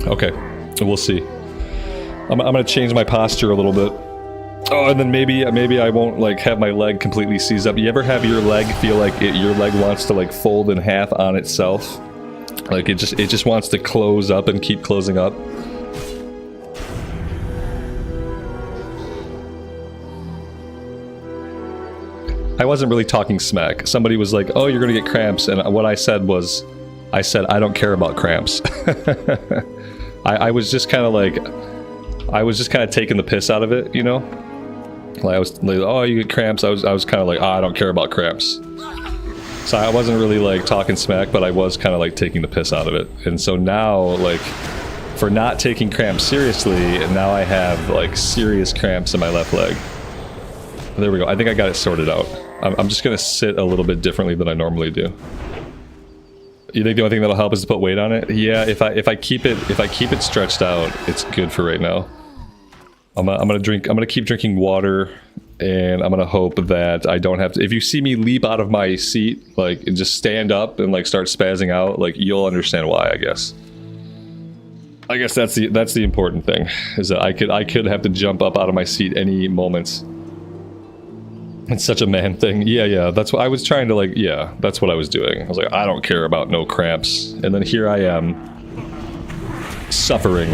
Okay, we'll see. I'm gonna change my posture a little bit. Oh, and then maybe I won't like have my leg completely seized up. You ever have your leg feel like your leg wants to like fold in half on itself? Like it just wants to close up and keep closing up. I wasn't really talking smack. Somebody was like, "Oh, you're gonna get cramps," and what I said was, I said I don't care about cramps. I was just kind of like, I was just kind of taking the piss out of it, you know? Like I was like, oh, you get cramps. I was kind of like, oh, I don't care about cramps. So I wasn't really like talking smack, but I was kind of like taking the piss out of it. And so now, like, for not taking cramps seriously, now I have like serious cramps in my left leg. There we go. I think I got it sorted out. I'm just gonna sit a little bit differently than I normally do. You think the only thing that'll help is to put weight on it? Yeah, if I keep it stretched out, it's good for right now. I'm gonna keep drinking water, and I'm gonna hope that I don't have to. If you see me leap out of my seat, like, and just stand up and like start spazzing out, like, you'll understand why, I guess. I guess that's the important thing, is that I could have to jump up out of my seat any moment. It's such a man thing. Yeah, that's what I was trying to, like, yeah, that's what I was doing. I was like, I don't care about no cramps. And then here I am, suffering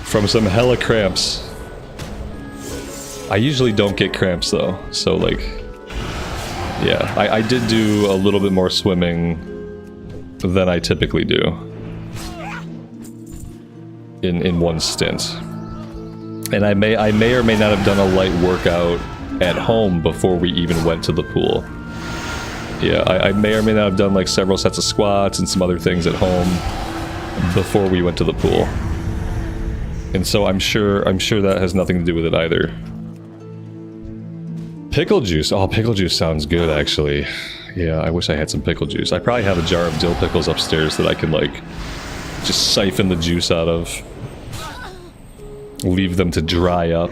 from some hella cramps. I usually don't get cramps though, so like, yeah, I did do a little bit more swimming than I typically do in one stint. And I may or may not have done a light workout at home before we even went to the pool. Yeah, I may or may not have done like several sets of squats and some other things at home before we went to the pool. And so I'm sure that has nothing to do with it either. Pickle juice. Oh, pickle juice sounds good, actually. Yeah, I wish I had some pickle juice. I probably have a jar of dill pickles upstairs that I can, like, just siphon the juice out of. Leave them to dry up.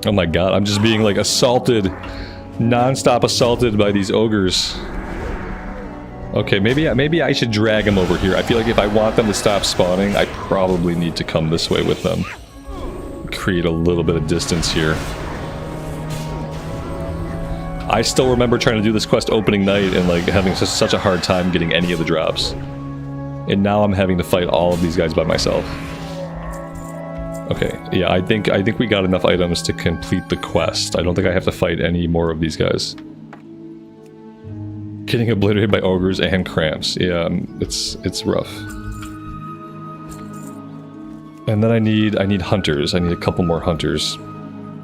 Oh my god, I'm just being, like, assaulted. Non-stop assaulted by these ogres. Okay, maybe I should drag them over here. I feel like if I want them to stop spawning, I probably need to come this way with them. Create a little bit of distance here. I still remember trying to do this quest opening night and like having such a hard time getting any of the drops. And now I'm having to fight all of these guys by myself. Okay, yeah, I think we got enough items to complete the quest. I don't think I have to fight any more of these guys. Getting obliterated by ogres and cramps. Yeah, it's rough. And then I need hunters. I need a couple more hunters.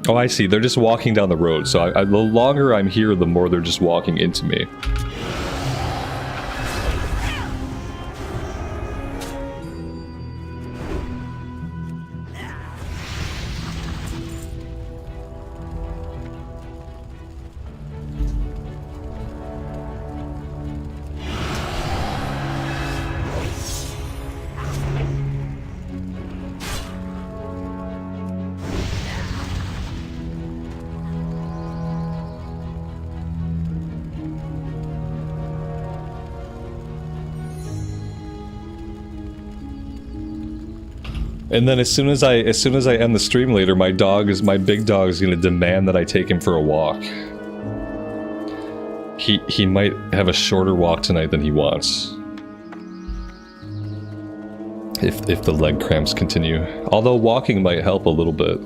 Oh, I see. They're just walking down the road. So the longer I'm here, the more they're just walking into me. And then as soon as I end the stream later, my big dog is gonna demand that I take him for a walk. He might have a shorter walk tonight than he wants. If the leg cramps continue. Although walking might help a little bit.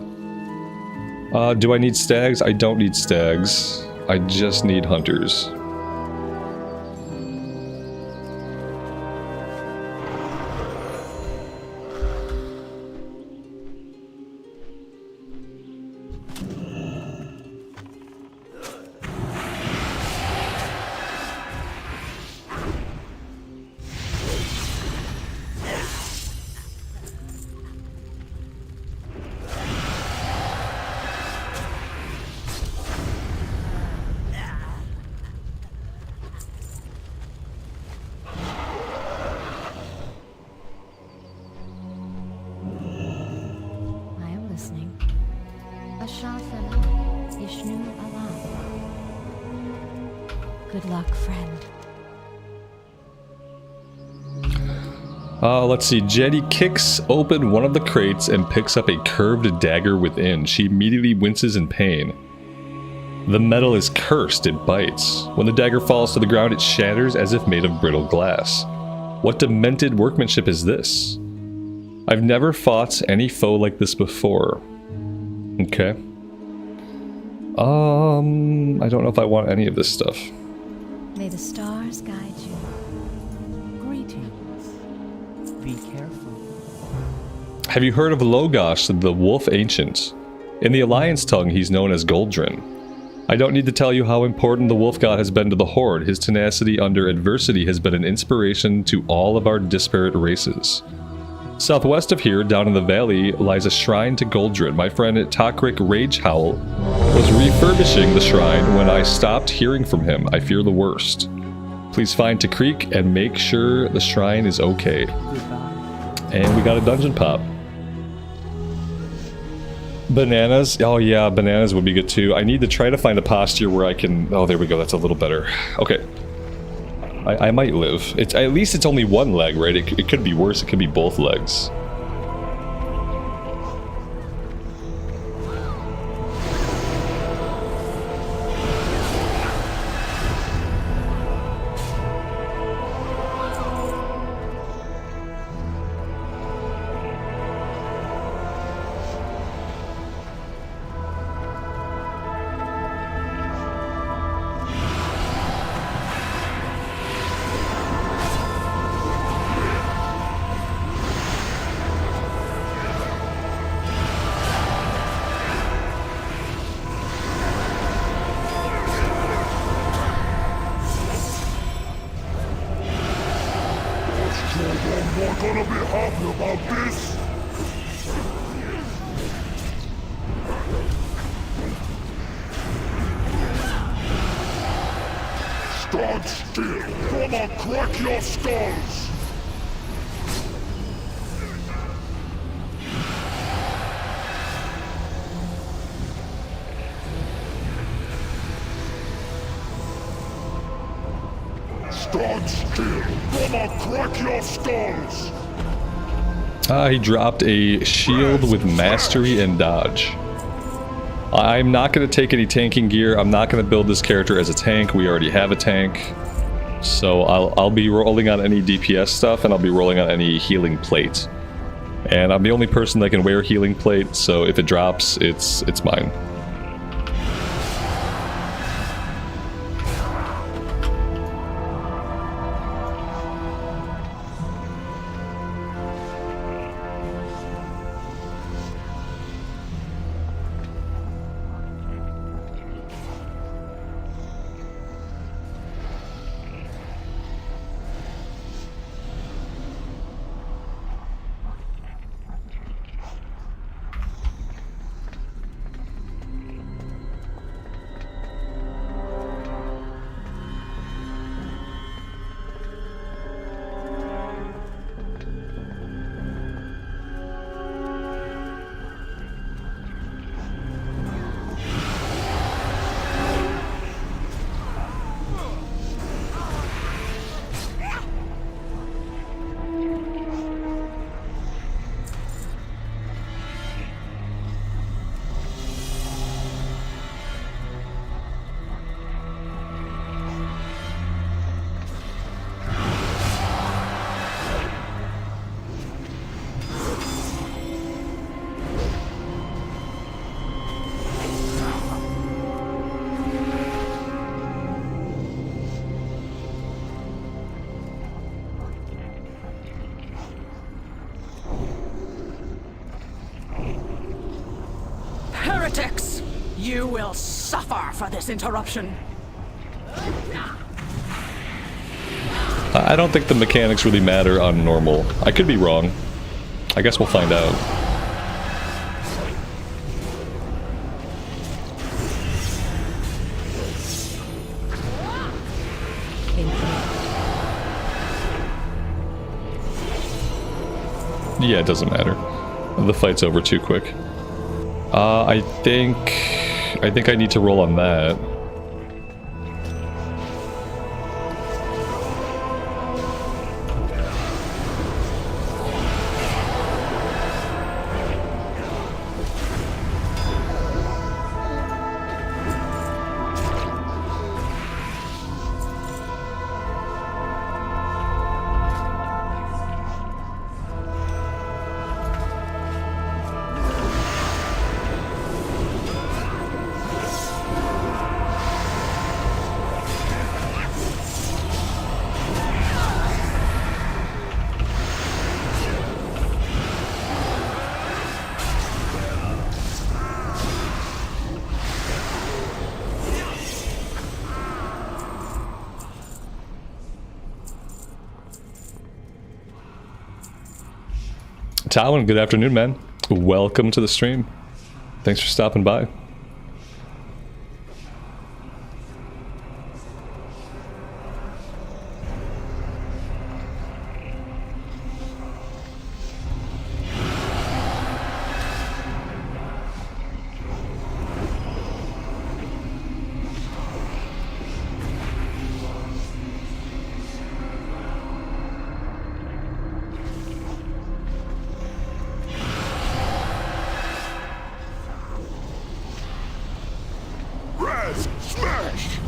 Do I need stags? I don't need stags. I just need hunters. Good luck, friend. Let's see. Jetty kicks open one of the crates and picks up a curved dagger within. She immediately winces in pain. The metal is cursed. It bites. When the dagger falls to the ground, it shatters as if made of brittle glass. What demented workmanship is this? I've never fought any foe like this before. Okay. I don't know if I want any of this stuff. May the stars guide you. Greetings. Be careful. Have you heard of Logos, the Wolf Ancient? In the Alliance tongue, he's known as Goldrin. I don't need to tell you how important the Wolf God has been to the Horde. His tenacity under adversity has been an inspiration to all of our disparate races. Southwest of here, down in the valley, lies a shrine to Goldrin. My friend Takrik Ragehowl was refurbishing the shrine when I stopped hearing from him. I fear the worst. Please find Takrik and make sure the shrine is okay. Goodbye. And we got a dungeon pop. Bananas. Oh yeah, bananas would be good too. I need to try to find a posture where I can... Oh, there we go. That's a little better. Okay. I might live. At least it's only one leg, right? It could be worse. It could be both legs. Stand still, or I'll crack your skulls! Stand still, or I'll crack your skulls! He dropped a shield with mastery and dodge. I'm not going to take any tanking gear. I'm not going to build this character as a tank. We already have a tank. So I'll be rolling on any DPS stuff, and I'll be rolling on any healing plate. And I'm the only person that can wear healing plate, so if it drops, it's mine. Heretics! You will suffer for this interruption. I don't think the mechanics really matter on normal. I could be wrong. I guess we'll find out. Yeah, it doesn't matter. The fight's over too quick. I think I need to roll on that. Talon, good afternoon, man. Welcome to the stream. Thanks for stopping by. Smash!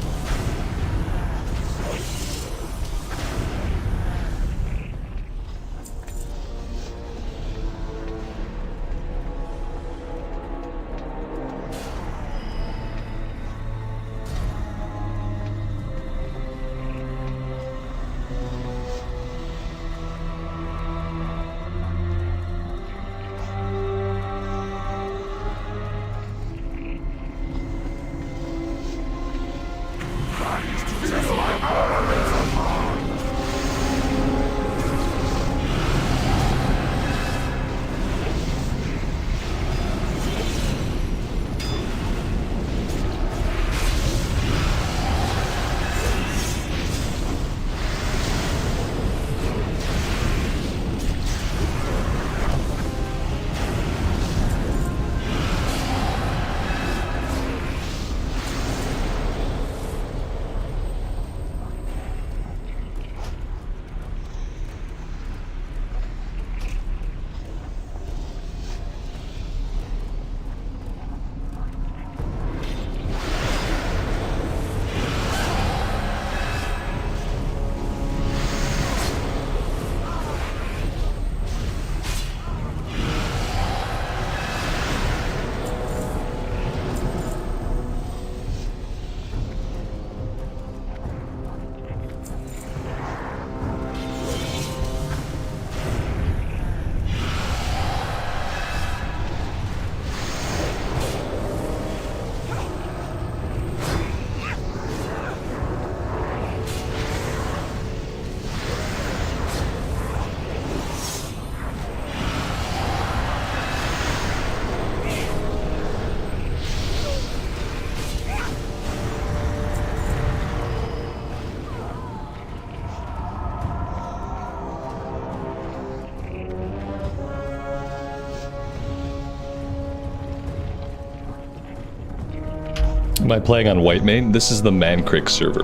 Am I playing on Whitemane? This is the Mancrik server,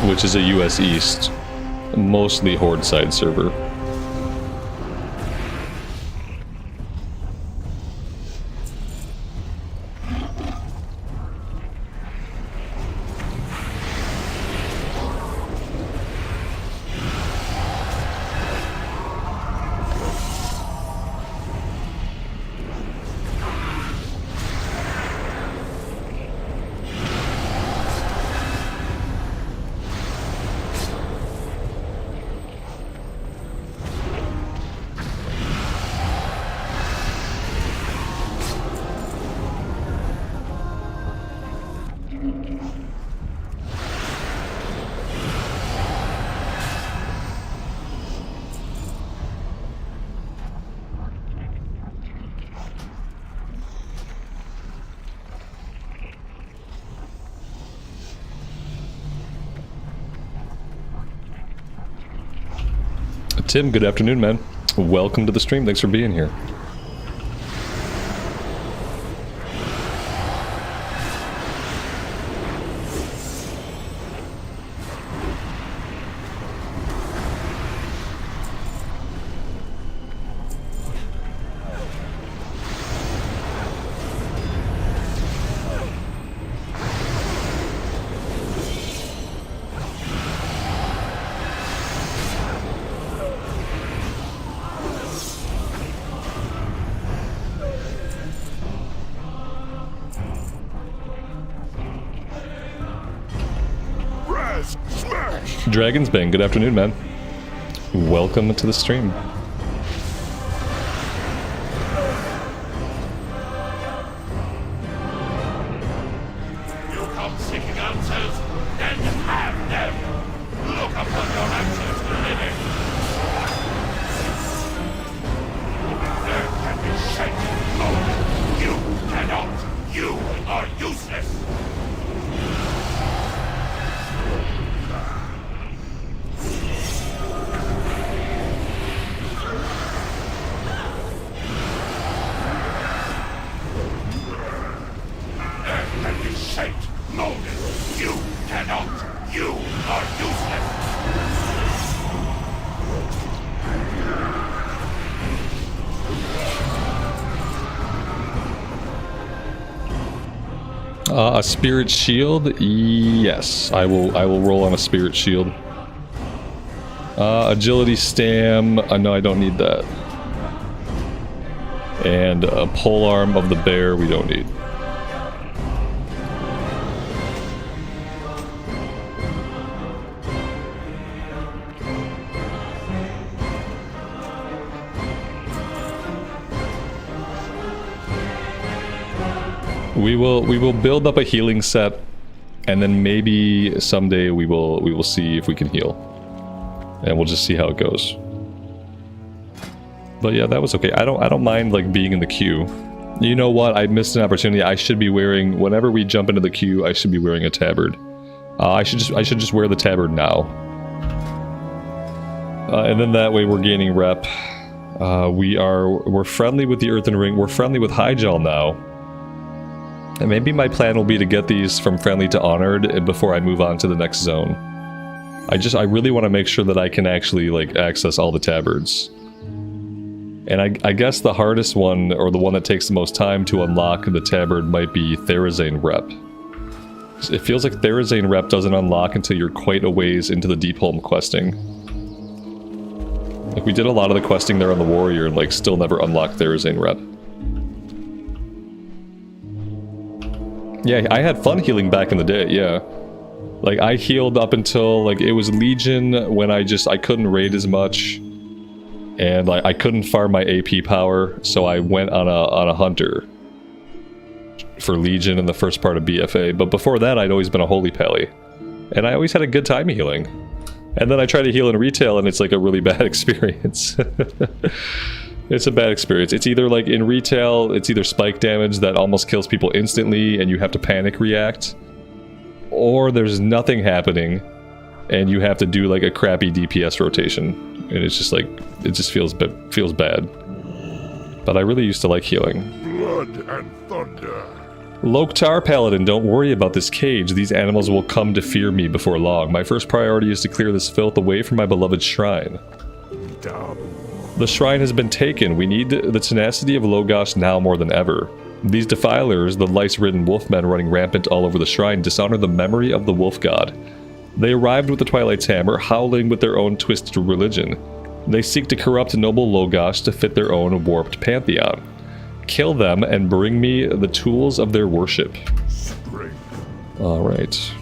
which is a US East, mostly Horde side server. Tim, good afternoon, man. Welcome to the stream. Thanks for being here. Dragon's Bane, good afternoon, man. Welcome to the stream. You come seeking answers, then have them. Look upon your answers, living. You are useless! Earth can be shaped, molded. You cannot. You are useless! A spirit shield? Yes, I will roll on a spirit shield. Agility stam. No, I don't need that. And a pole arm of the bear we don't need. We will build up a healing set, and then maybe someday we will see if we can heal, and we'll just see how it goes. But yeah, that was okay. I don't mind like being in the queue. You know what? I missed an opportunity. I should be wearing, whenever we jump into the queue, I should be wearing a tabard. I should just wear the tabard now, and then that way we're gaining rep. We're friendly with the Earthen Ring. We're friendly with Hyjal now. And maybe my plan will be to get these from friendly to honored before I move on to the next zone. I really want to make sure that I can actually like access all the tabards. And I guess the hardest one, or the one that takes the most time to unlock the tabard, might be Therazane Rep. It feels like Therazane Rep doesn't unlock until you're quite a ways into the Deepholm questing. Like we did a lot of the questing there on the warrior and like still never unlocked Therazane Rep. Yeah, I had fun healing back in the day, yeah. Like, I healed up until, like, it was Legion when I couldn't raid as much. And, like, I couldn't farm my AP power, so I went on a hunter for Legion in the first part of BFA. But before that, I'd always been a Holy Pally. And I always had a good time healing. And then I tried to heal in retail, and it's, like, a really bad experience. It's a bad experience. It's either like in retail, it's either spike damage that almost kills people instantly and you have to panic react, or there's nothing happening and you have to do like a crappy DPS rotation, and it's just like, it just feels bad. But I really used to like healing. Blood and thunder. Loktar Paladin, don't worry about this cage. These animals will come to fear me before long. My first priority is to clear this filth away from my beloved shrine. The shrine has been taken. We need the tenacity of Logosh now more than ever. These defilers, the lice-ridden wolfmen running rampant all over the shrine, dishonor the memory of the wolf god. They arrived with the Twilight's hammer, howling with their own twisted religion. They seek to corrupt noble Logosh to fit their own warped pantheon. Kill them and bring me the tools of their worship. Alright.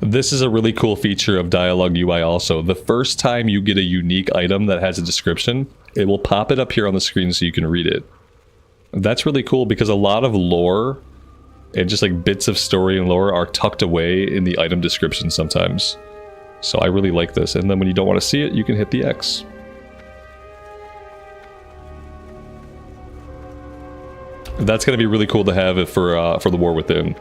This is a really cool feature of Dialogue UI also. The first time you get a unique item that has a description, it will pop it up here on the screen so you can read it. That's really cool because a lot of lore and just like bits of story and lore are tucked away in the item description sometimes. So I really like this. And then when you don't want to see it, you can hit the X. That's going to be really cool to have it for the War Within.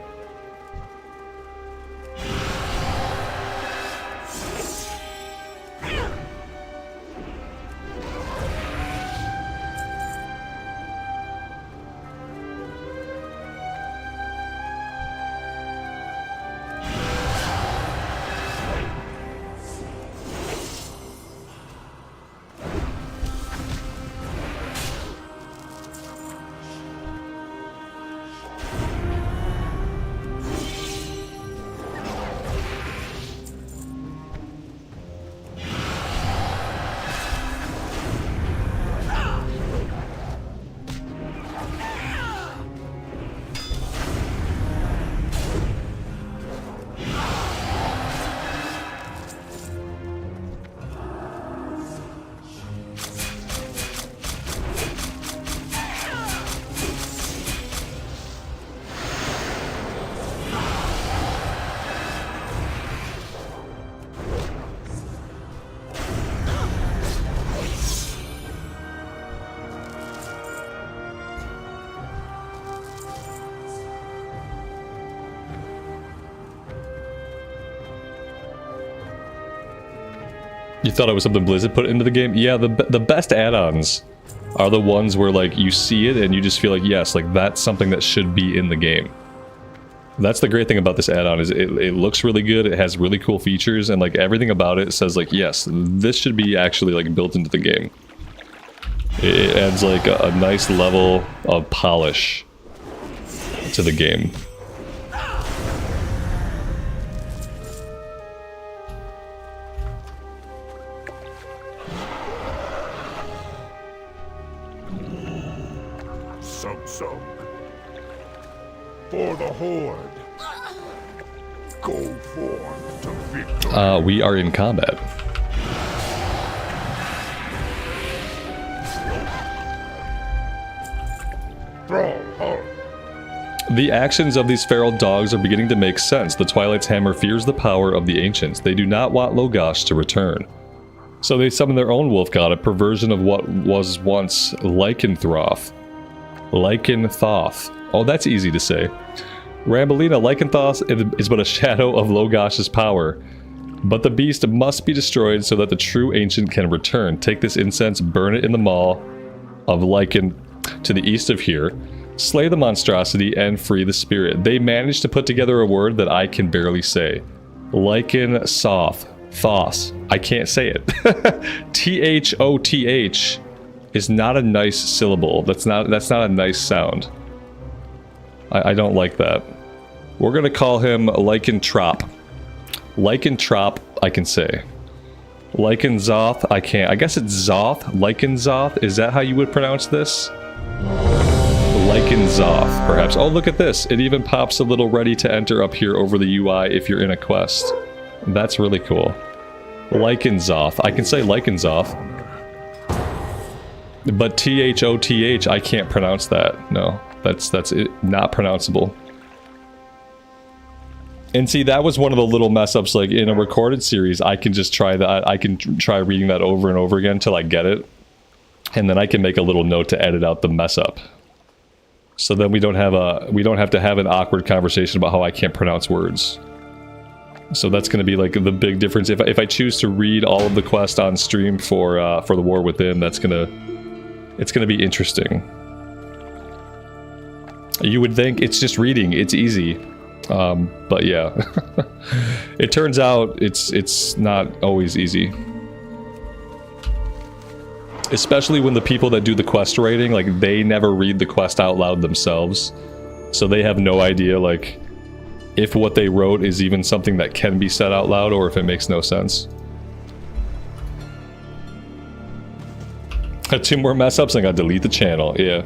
You thought it was something Blizzard put into the game? Yeah, the best add-ons are the ones where like you see it and you just feel like, yes, like that's something that should be in the game. That's the great thing about this add-on is it looks really good, it has really cool features, and like everything about it says like, yes, this should be actually like built into the game. It adds like a nice level of polish to the game. Sub. For the Horde. Go forth to victory. We are in combat. The actions of these feral dogs are beginning to make sense. The Twilight's Hammer fears the power of the ancients. They do not want Logosh to return. So they summon their own wolf god, a perversion of what was once Lycanthoth. Lycanthoth. Oh, that's easy to say. Rambolina, Lycanthoth is but a shadow of Logosh's power. But the beast must be destroyed so that the true ancient can return. Take this incense, burn it in the maw of Lycan to the east of here. Slay the monstrosity and free the spirit. They managed to put together a word that I can barely say. Lycanthoth. Thos. I can't say it. Thoth is not a nice syllable. That's not a nice sound. I don't like that. We're gonna call him Lycantrop. Lycantrop, I can say. Lycanzoth, I can't. I guess it's Zoth. Lycanzoth. Is that how you would pronounce this? Lycanzoth, perhaps. Oh, look at this. It even pops a little ready to enter up here over the UI if you're in a quest. That's really cool. Lycanzoth. I can say Lycanzoth. But Thoth, I can't pronounce that. No, that's it, not pronounceable. And see, that was one of the little mess ups, like in a recorded series, I can just try that. I can try reading that over and over again till I get it. And then I can make a little note to edit out the mess up. So then we don't have to have an awkward conversation about how I can't pronounce words. So that's going to be like the big difference. If I choose to read all of the quest on stream for the War Within, it's gonna be interesting. You would think it's just reading, it's easy, but yeah, it turns out it's not always easy. Especially when the people that do the quest writing, like they never read the quest out loud themselves, so they have no idea like if what they wrote is even something that can be said out loud or if it makes no sense. 2 more mess ups and I gotta delete the channel. Yeah.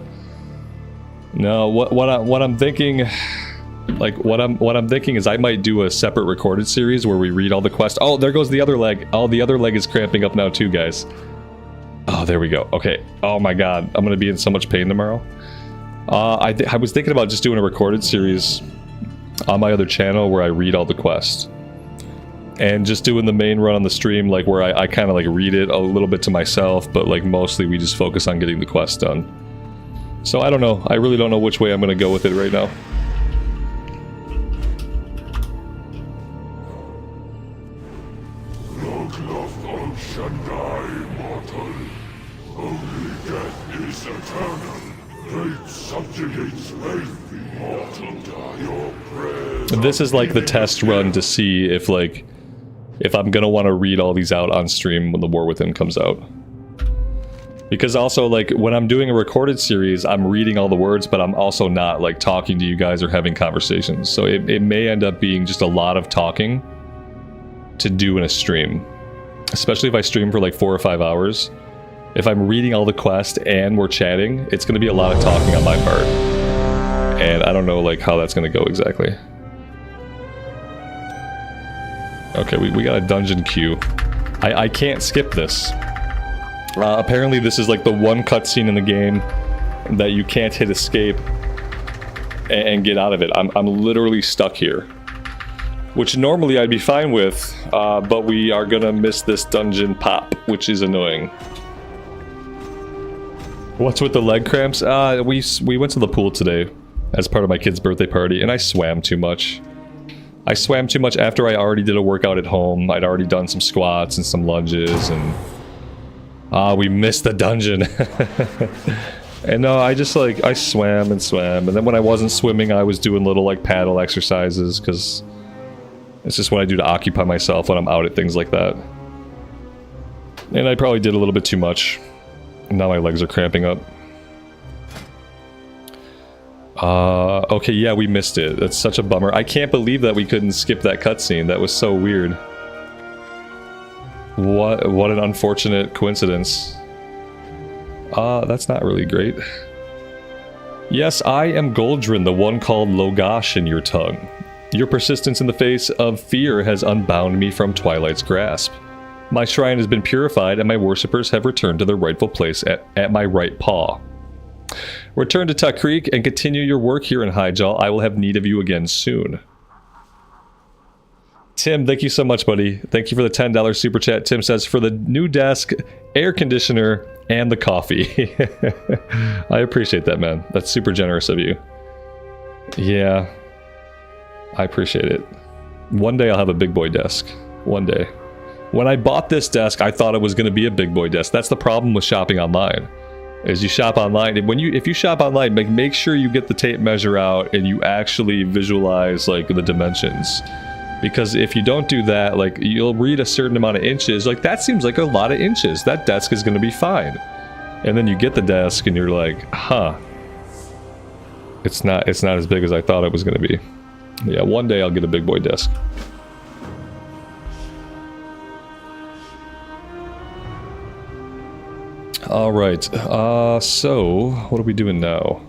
No, what I'm thinking, like what I'm thinking is I might do a separate recorded series where we read all the quests. Oh, there goes the other leg. Oh, the other leg is cramping up now too, guys. Oh, there we go. Okay. Oh my god, I'm gonna be in so much pain tomorrow. I was thinking about just doing a recorded series on my other channel where I read all the quests. And just doing the main run on the stream, like where I kind of like read it a little bit to myself, but like mostly we just focus on getting the quest done. So I don't know. I really don't know which way I'm going to go with it right now. Only death is eternal. Fate subjugates faith. Mortal die your prayers. This is like the test run to see if I'm gonna want to read all these out on stream when the War Within comes out. Because also, like, when I'm doing a recorded series, I'm reading all the words, but I'm also not, like, talking to you guys or having conversations. So it may end up being just a lot of talking to do in a stream. Especially if I stream for, like, 4 or 5 hours. If I'm reading all the quests and we're chatting, it's gonna be a lot of talking on my part. And I don't know, like, how that's gonna go exactly. Okay, we got a dungeon queue. I can't skip this. Apparently this is like the one cutscene in the game that you can't hit escape and get out of it. I'm literally stuck here. Which normally I'd be fine with, but we are gonna miss this dungeon pop, which is annoying. What's with the leg cramps? We went to the pool today as part of my kid's birthday party, and I swam too much. I swam too much after I already did a workout at home. I'd already done some squats and some lunges, and we missed the dungeon. And no, I just like, I swam, and then when I wasn't swimming, I was doing little like paddle exercises, because it's just what I do to occupy myself when I'm out at things like that. And I probably did a little bit too much. Now my legs are cramping up. Okay, yeah, we missed it. That's such a bummer. I can't believe that we couldn't skip that cutscene. That was so weird. What an unfortunate coincidence. That's not really great. Yes, I am Goldrin, the one called Logash in your tongue. Your persistence in the face of fear has unbound me from Twilight's grasp. My shrine has been purified, and my worshippers have returned to their rightful place at my right paw. Return to Tuck Creek and continue your work here in Highjaw. I will have need of you again soon. Tim, thank you so much, buddy. Thank you for the $10 super chat. Tim says, for the new desk, air conditioner, and the coffee. I appreciate that, man. That's super generous of you. Yeah. I appreciate it. One day I'll have a big boy desk. One day. When I bought this desk, I thought it was going to be a big boy desk. That's the problem with shopping online. Is you shop online, and if you shop online, make sure you get the tape measure out and you actually visualize like the dimensions. Because if you don't do that, like you'll read a certain amount of inches, like that seems like a lot of inches. That desk is going to be fine. And then you get the desk and you're like, huh. It's not as big as I thought it was going to be. Yeah, one day I'll get a big boy desk. Alright, so what are we doing now?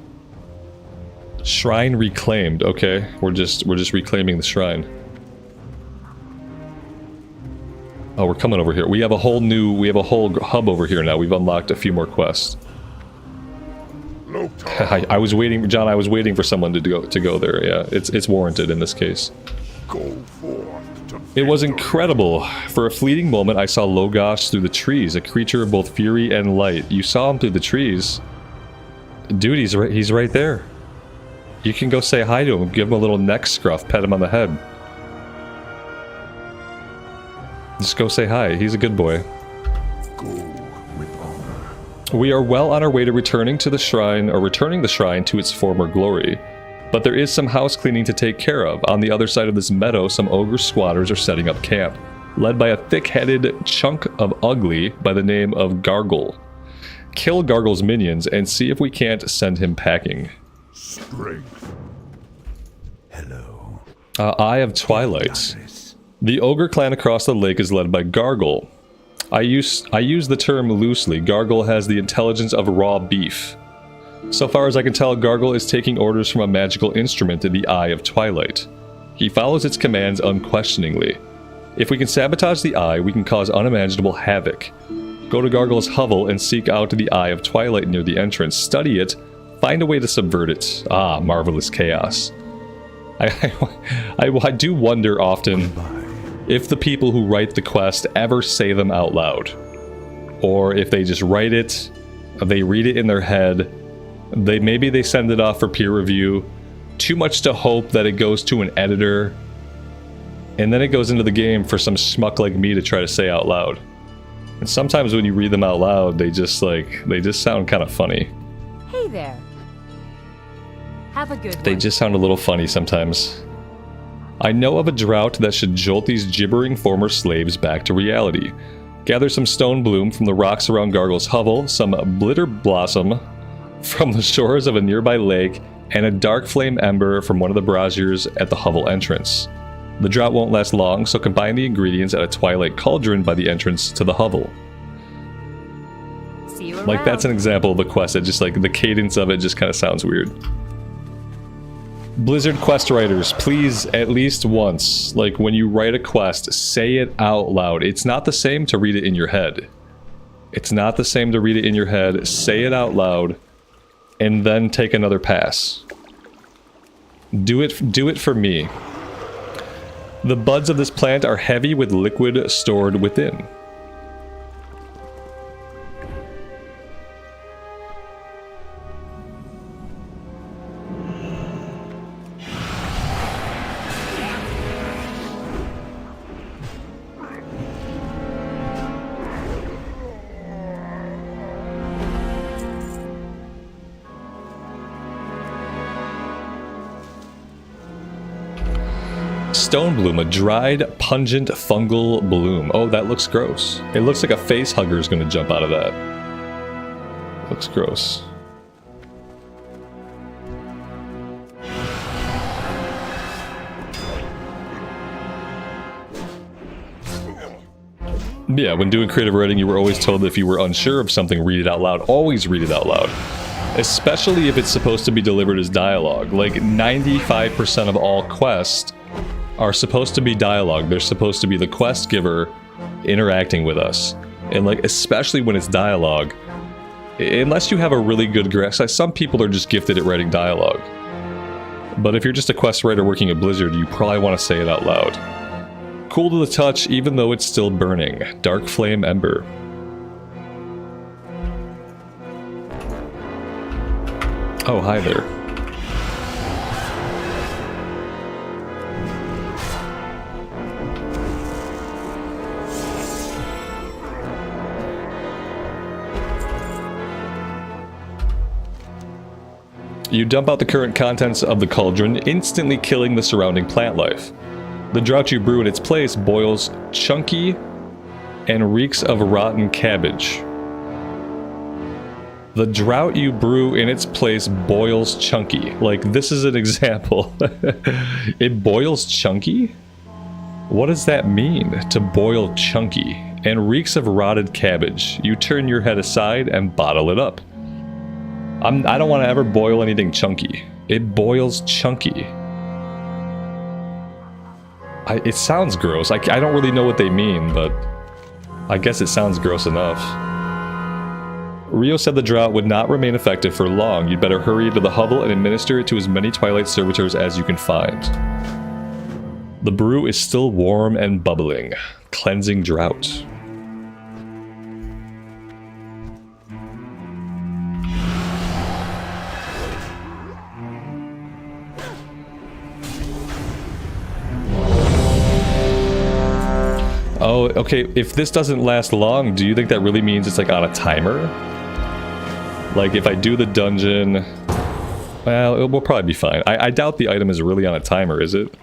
Shrine reclaimed. Okay, we're just reclaiming the shrine. Oh, we're coming over here. We have a whole hub over here now. We've unlocked a few more quests. I was waiting, John, I was waiting for someone to go there. Yeah, it's warranted in this case. Go forth to It was incredible. For a fleeting moment, I saw Logash through the trees, a creature of both fury and light. You saw him through the trees. Dude, he's right there. You can go say hi to him, give him a little neck scruff, pet him on the head. Just go say hi. He's a good boy. Go with honor. We are well on our way to returning the shrine to its former glory. But there is some house cleaning to take care of. On the other side of this meadow, some ogre squatters are setting up camp, led by a thick-headed chunk of ugly by the name of Gargle. Kill Gargle's minions and see if we can't send him packing. Strength. Hello. Eye of Twilight. The ogre clan across the lake is led by Gargle. I use the term loosely. Gargle has the intelligence of raw beef. So far as I can tell, Gargle is taking orders from a magical instrument in the Eye of Twilight. He follows its commands unquestioningly. If we can sabotage the Eye, we can cause unimaginable havoc. Go to Gargle's hovel and seek out the Eye of Twilight near the entrance. Study it, find a way to subvert it. Ah, marvelous chaos. I do wonder often if the people who write the quest ever say them out loud. Or if they just write it, they read it in their head, maybe they send it off for peer review. Too much to hope that it goes to an editor, and then it goes into the game for some schmuck like me to try to say out loud. And sometimes when you read them out loud, they just sound kind of funny. Hey there. Have a good one. They just sound a little funny sometimes. I know of a drought that should jolt these gibbering former slaves back to reality. Gather some stone bloom from the rocks around Gargle's hovel, some blitter blossom from the shores of a nearby lake, and a dark flame ember from one of the braziers at the hovel entrance. The drought won't last long, so combine the ingredients at a twilight cauldron by the entrance to the hovel. See you around. Like, that's an example of the quest that just, like, the cadence of it just kind of sounds weird. Blizzard quest writers, please, at least once, like, when you write a quest, say it out loud. It's not the same to read it in your head. It's not the same to read it in your head. Say it out loud, and then take another pass. Do it for me. The buds of this plant are heavy with liquid stored within. stone bloom, a dried, pungent fungal bloom. Oh, that looks gross. It looks like a face hugger is going to jump out of that. Looks gross. Yeah, when doing creative writing, you were always told that if you were unsure of something, read it out loud. Always read it out loud. Especially if it's supposed to be delivered as dialogue. Like, 95% of all quests are supposed to be dialogue. They're supposed to be the quest giver interacting with us. And, like, especially when it's dialogue, unless you have a really good grasp, some people are just gifted at writing dialogue. But if you're just a quest writer working at Blizzard, you probably want to say it out loud. Cool to the touch, even though it's still burning. Dark Flame Ember. Oh, hi there. You dump out the current contents of the cauldron, instantly killing the surrounding plant life. The drought you brew in its place boils chunky and reeks of rotten cabbage. The drought you brew in its place boils chunky. Like, this is an example. It boils chunky? What does that mean, to boil chunky? And reeks of rotted cabbage. You turn your head aside and bottle it up. I don't want to ever boil anything chunky. It boils chunky. It sounds gross. I don't really know what they mean, but I guess it sounds gross enough. Rio said the drought would not remain effective for long. You'd better hurry into the hovel and administer it to as many Twilight servitors as you can find. The brew is still warm and bubbling. Cleansing drought. Oh, okay, if this doesn't last long, do you think that really means it's like on a timer? Like if I do the dungeon... Well, it will probably be fine. I doubt the item is really on a timer, is it?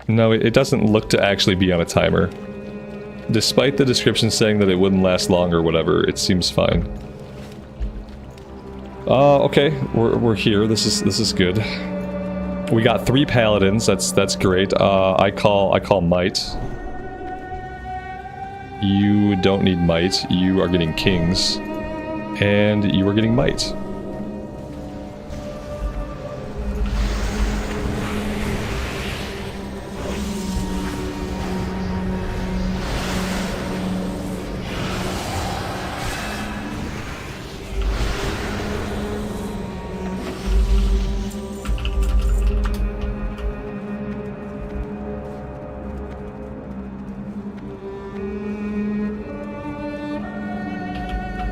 No, it doesn't look to actually be on a timer. Despite the description saying that it wouldn't last long or whatever, it seems fine. Okay, we're here. This is good. We got 3 paladins. That's great. I call might. You don't need might. You are getting kings, and you are getting might.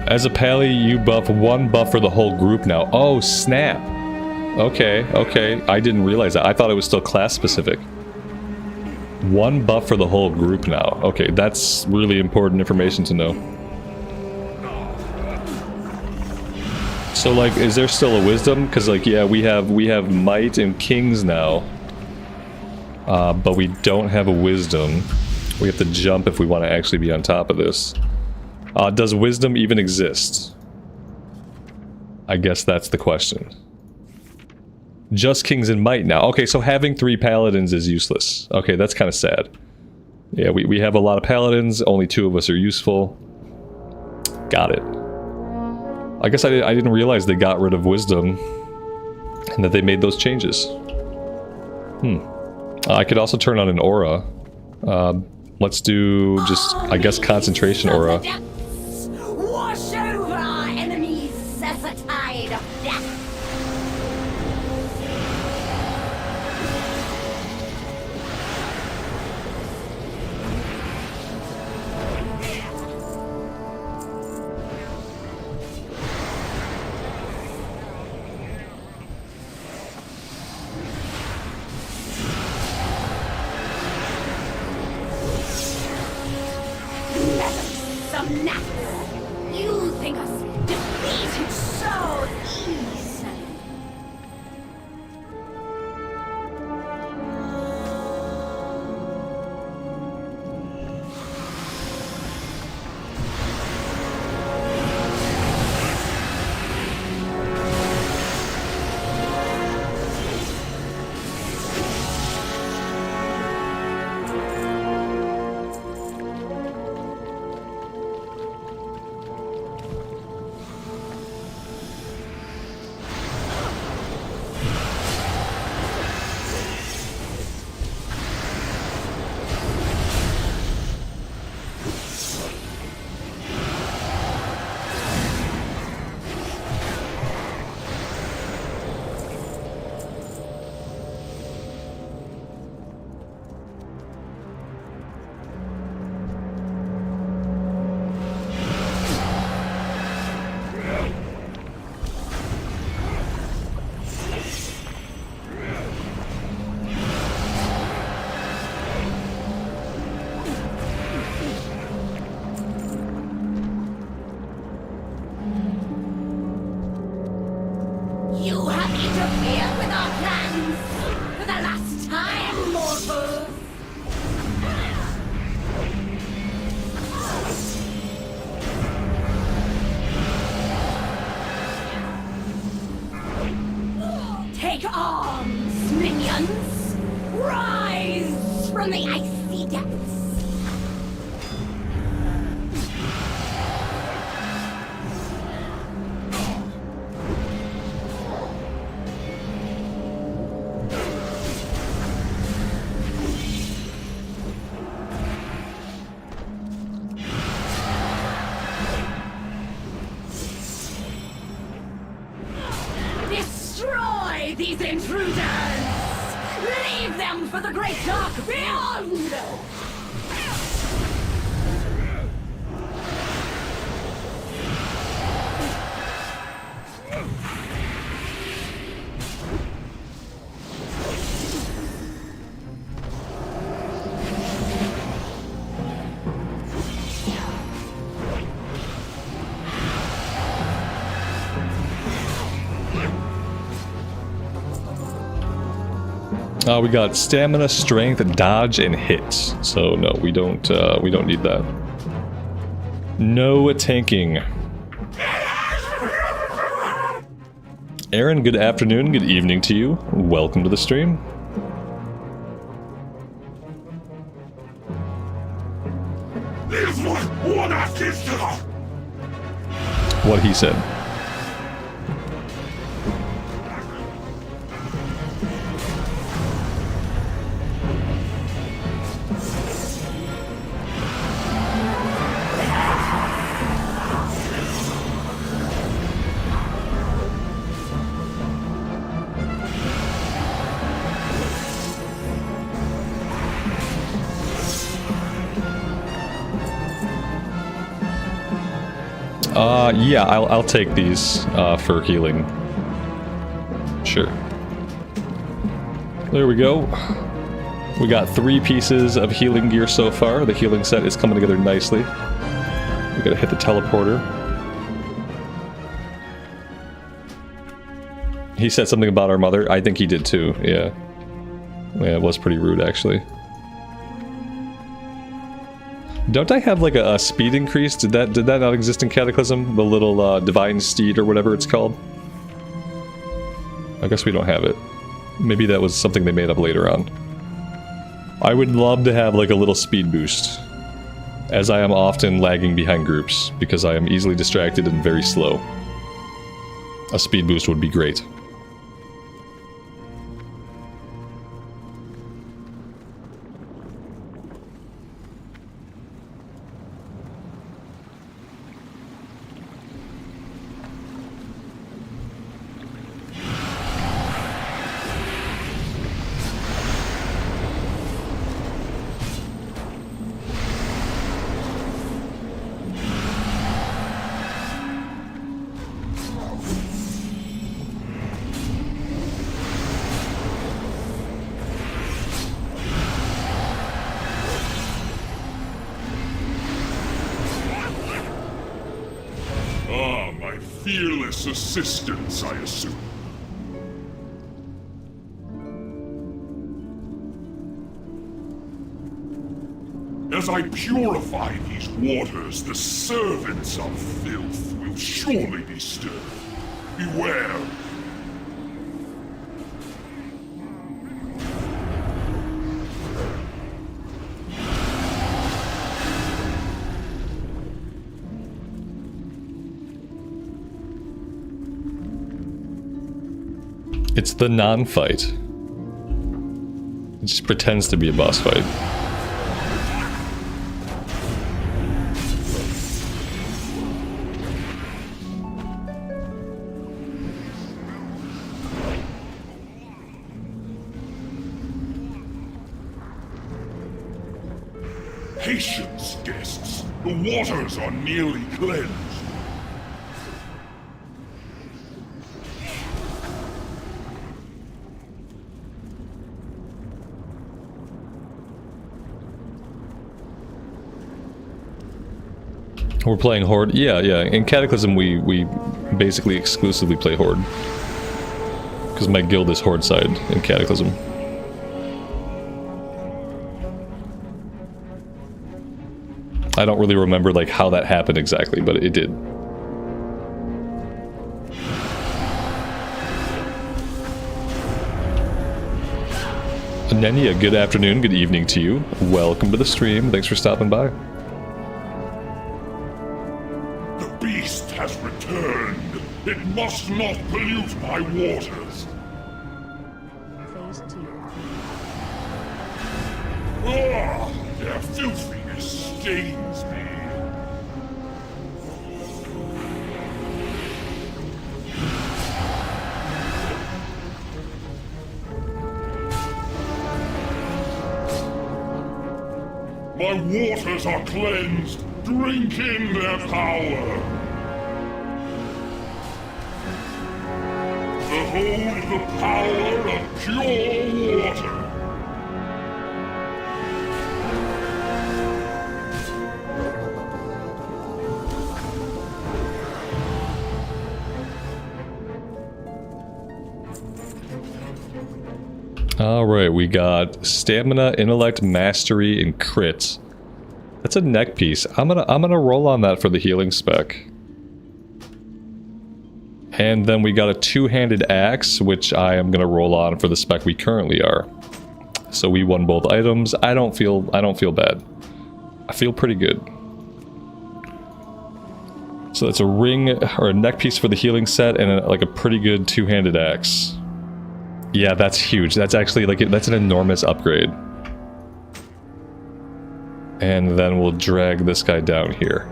As a pally, you buff 1 buff for the whole group now. Oh, snap. Okay, okay. I didn't realize that. I thought it was still class specific. 1 buff for the whole group now. Okay, that's really important information to know. So, like, is there still a wisdom? Because, like, yeah, we have might and kings now. But we don't have a wisdom. We have to jump if we want to actually be on top of this. Does wisdom even exist? I guess that's the question. Just kings and might now. Okay, so having 3 paladins is useless. Okay, that's kind of sad. Yeah, we have a lot of paladins, only 2 of us are useful. Got it. I guess I didn't realize they got rid of wisdom and that they made those changes. I could also turn on an aura. Let's do just, I guess, concentration aura. Wash over our enemies as a tide of death. Some nuts. You think us defeated so easily? easy dance. Destroy these intruders! Leave them for the great dark beyond! We got stamina, strength, dodge, and hit. So no, we don't need that. No tanking. Aaron, good afternoon, good evening to you. Welcome to the stream. This one kiss to the What he said. Yeah, I'll take these for healing. Sure. There we go. We got 3 pieces of healing gear so far. The healing set is coming together nicely. We gotta hit the teleporter. He said something about our mother. I think he did too, yeah. Yeah, it was pretty rude actually. Don't I have like a speed increase? Did that not exist in Cataclysm? The little divine steed or whatever it's called? I guess we don't have it. Maybe that was something they made up later on. I would love to have like a little speed boost, as I am often lagging behind groups because I am easily distracted and very slow. A speed boost would be great. fearless assistance, I assume. As I purify these waters, the servants of filth will surely be stirred. Beware. It's the non-fight. It just pretends to be a boss fight. Patience, guests. The waters are nearly cleansed. We're playing Horde? Yeah. In Cataclysm, we basically exclusively play Horde. Because my guild is Horde side in Cataclysm. I don't really remember like how that happened exactly, but it did. Nenia, good afternoon, good evening to you. Welcome to the stream. Thanks for stopping by. The beast has returned. It must not pollute my waters. Phase 2. Ah, their filthiness stains me. My waters are cleansed. Drink in their power. Behold the power of pure water. Alright, we got stamina, intellect, mastery, and crit. That's a neck piece. I'm gonna roll on that for the healing spec. And then we got a two-handed axe, which I am gonna roll on for the spec we currently are. So we won both items. I don't feel bad. I feel pretty good. So that's a ring or a neck piece for the healing set and like a pretty good two-handed axe. Yeah, that's huge. That's actually like that's an enormous upgrade. And then we'll drag this guy down here.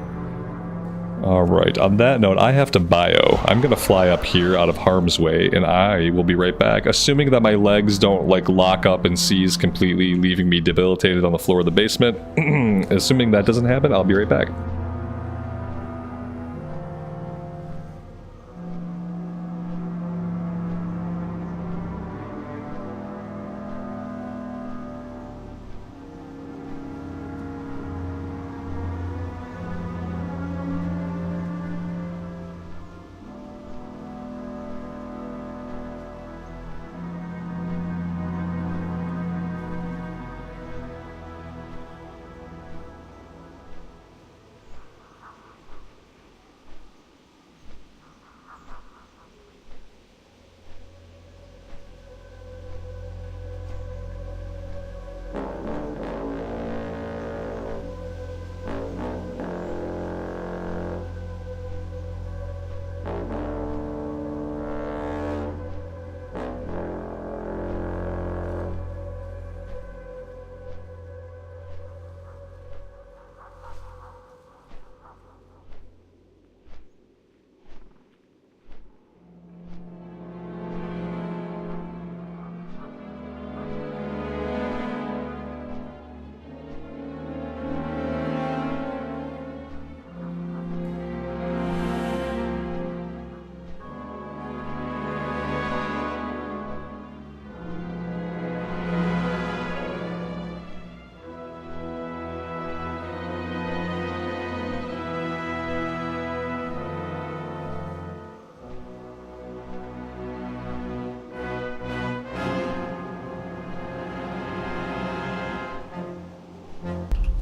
Alright, on that note, I have to bio. I'm gonna fly up here out of harm's way, and I will be right back. Assuming that my legs don't, like, lock up and seize completely, leaving me debilitated on the floor of the basement. Assuming that doesn't happen, I'll be right back.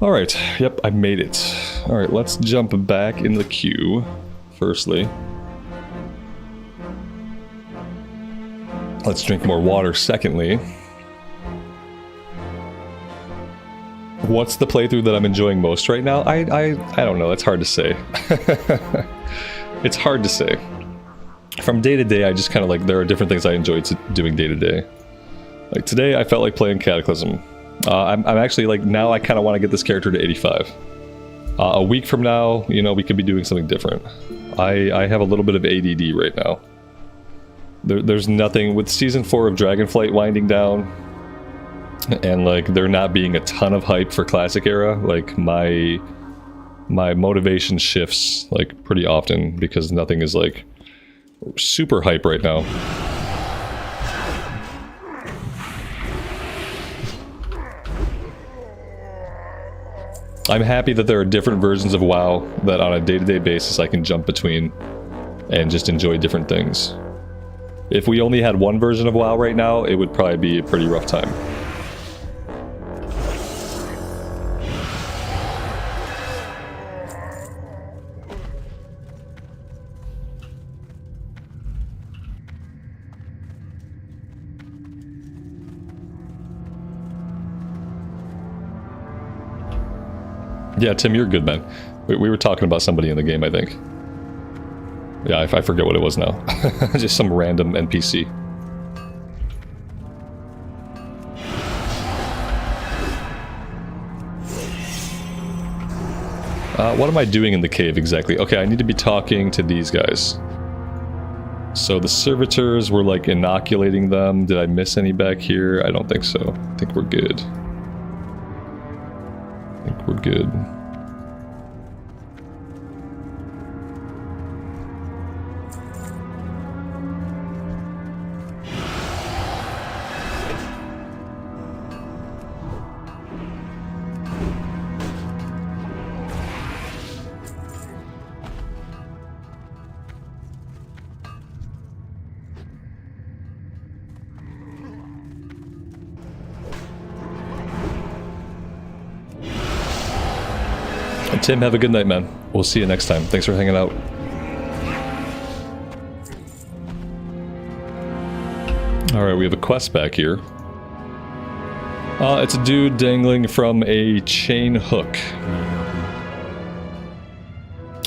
Alright, yep, I made it. Alright, let's jump back in the queue, firstly. Let's drink more water, secondly. What's the playthrough that I'm enjoying most right now? I don't know, it's hard to say. It's hard to say. From day to day, I just kind of like, there are different things I enjoy doing day to day. Like today, I felt like playing Cataclysm. I'm actually like, now I kind of want to get this character to 85. A week from now, you know, we could be doing something different. I have a little bit of ADD right now. There's nothing, with Season 4 of Dragonflight winding down, and like there not being a ton of hype for Classic Era, like my motivation shifts like pretty often because nothing is like super hype right now. I'm happy that there are different versions of WoW that on a day-to-day basis I can jump between and just enjoy different things. If we only had one version of WoW right now, it would probably be a pretty rough time. Yeah, Tim, you're good, man. We were talking about somebody in the game, I think. Yeah, I forget what it was now. Just some random NPC. What am I doing in the cave exactly? Okay, I need to be talking to these guys. So the servitors were like inoculating them. Did I miss any back here? I don't think so. I think we're good. I think we're good. Tim, have a good night, man. We'll see you next time. Thanks for hanging out. Alright, we have a quest back here. It's a dude dangling from a chain hook.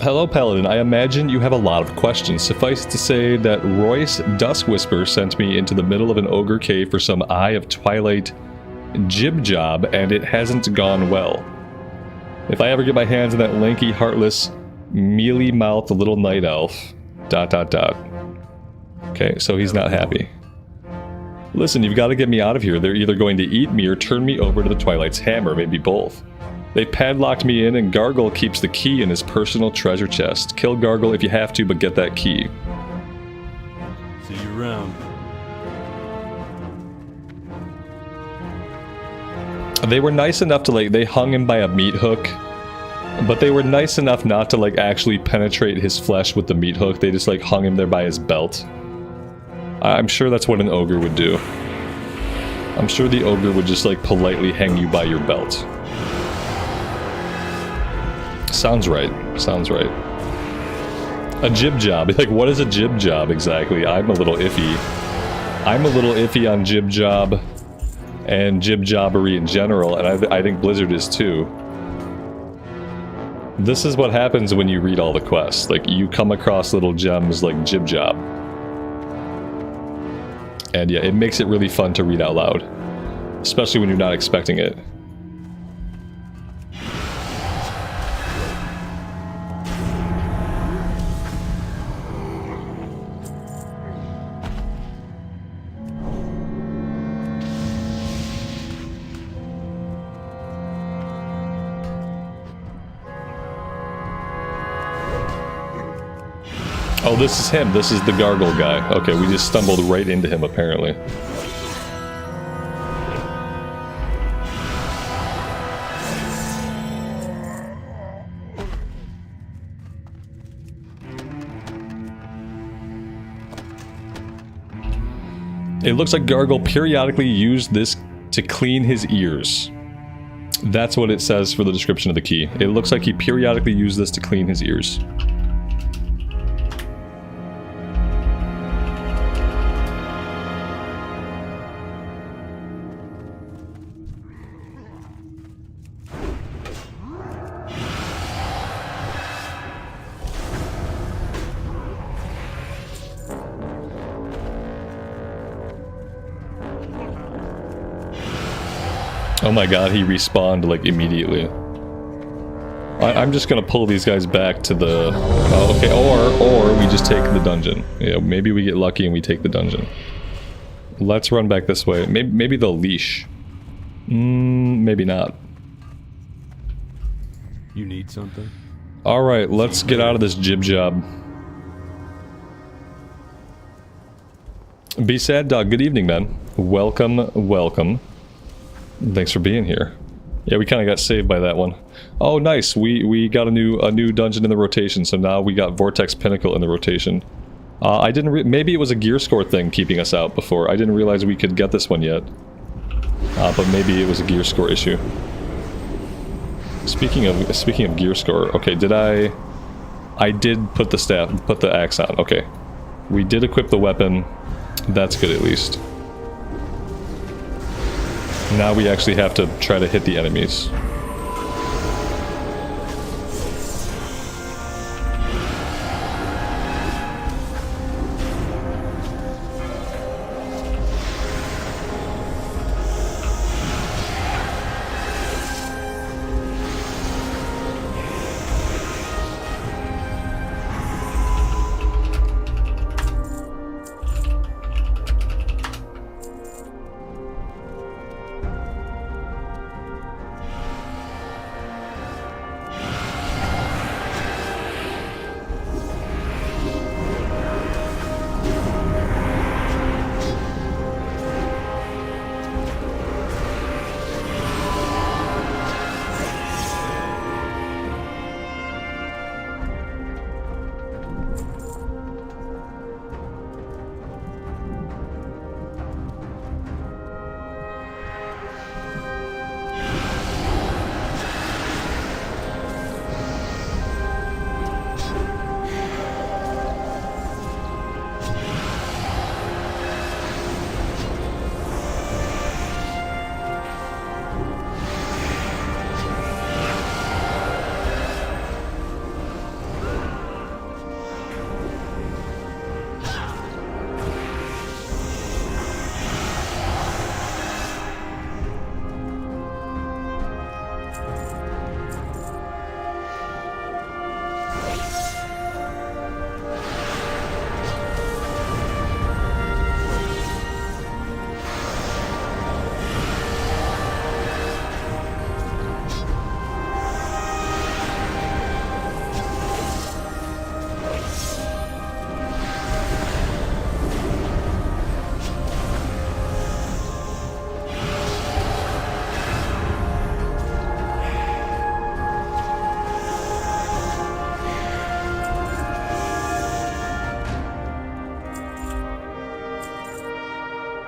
Hello, Paladin. I imagine you have a lot of questions. Suffice it to say that Royce Duskwhisper sent me into the middle of an ogre cave for some Eye of Twilight jib job, and it hasn't gone well. If I ever get my hands on that lanky, heartless, mealy-mouthed little night elf... ... Okay, so he's not happy. Listen, you've got to get me out of here. They're either going to eat me or turn me over to the Twilight's hammer, maybe both. They padlocked me in, and Gargle keeps the key in his personal treasure chest. Kill Gargle if you have to, but get that key. See you around. They were nice enough to, like, they hung him by a meat hook, but they were nice enough not to, like, actually penetrate his flesh with the meat hook. They just, like, hung him there by his belt. I'm sure that's what an ogre would do. I'm sure the ogre would just, like, politely hang you by your belt. Sounds right. Sounds right. A jib job. Like, what is a jib job exactly? I'm a little iffy. I'm a little iffy on jib job and jib jobbery in general, and I think Blizzard is too. This is what happens when you read all the quests. Like, you come across little gems like jib job. And yeah, it makes it really fun to read out loud. Especially when you're not expecting it. Oh, this is him. This is the Gargle guy. Okay, we just stumbled right into him, apparently. It looks like Gargle periodically used this to clean his ears. That's what it says for the description of the key. It looks like he periodically used this to clean his ears. Oh my god, he respawned, like, immediately. I'm just gonna pull these guys back to the... Oh, okay, or we just take the dungeon. Yeah, maybe we get lucky and we take the dungeon. Let's run back this way. Maybe the leash. Maybe not. You need something? Alright, let's get out of this jib job. Be Sad Dog, good evening, man. Welcome, welcome. Thanks for being here. Yeah, we kind of got saved by that one. Oh, nice. We got a new dungeon in the rotation, so now we got Vortex Pinnacle in the rotation. I didn't maybe it was a gear score thing keeping us out before. I didn't realize we could get this one yet. But maybe it was a gear score issue. Speaking of gear score, okay, I did put the axe on. Okay. We did equip the weapon. That's good at least. Now we actually have to try to hit the enemies.